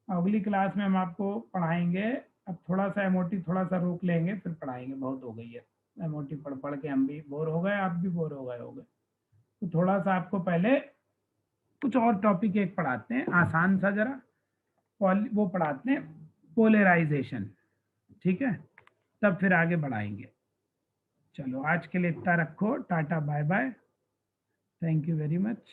अगली क्लास में हम आपको पढ़ाएंगे, अब थोड़ा सा एमओटी थोड़ा सा रोक लेंगे, फिर पढ़ाएंगे, बहुत हो गई है एमओटी पढ़ पढ़ के, हम भी बोर हो गए, आप भी बोर हो गए होंगे। तो थोड़ा सा आपको पहले कुछ और टॉपिक एक पढ़ाते हैं आसान सा जरा, वो पढ़ाते हैं पोलराइजेशन, ठीक है, तब फिर आगे बढ़ाएंगे। चलो आज के लिए इतना रखो, tata bye bye, thank you very much.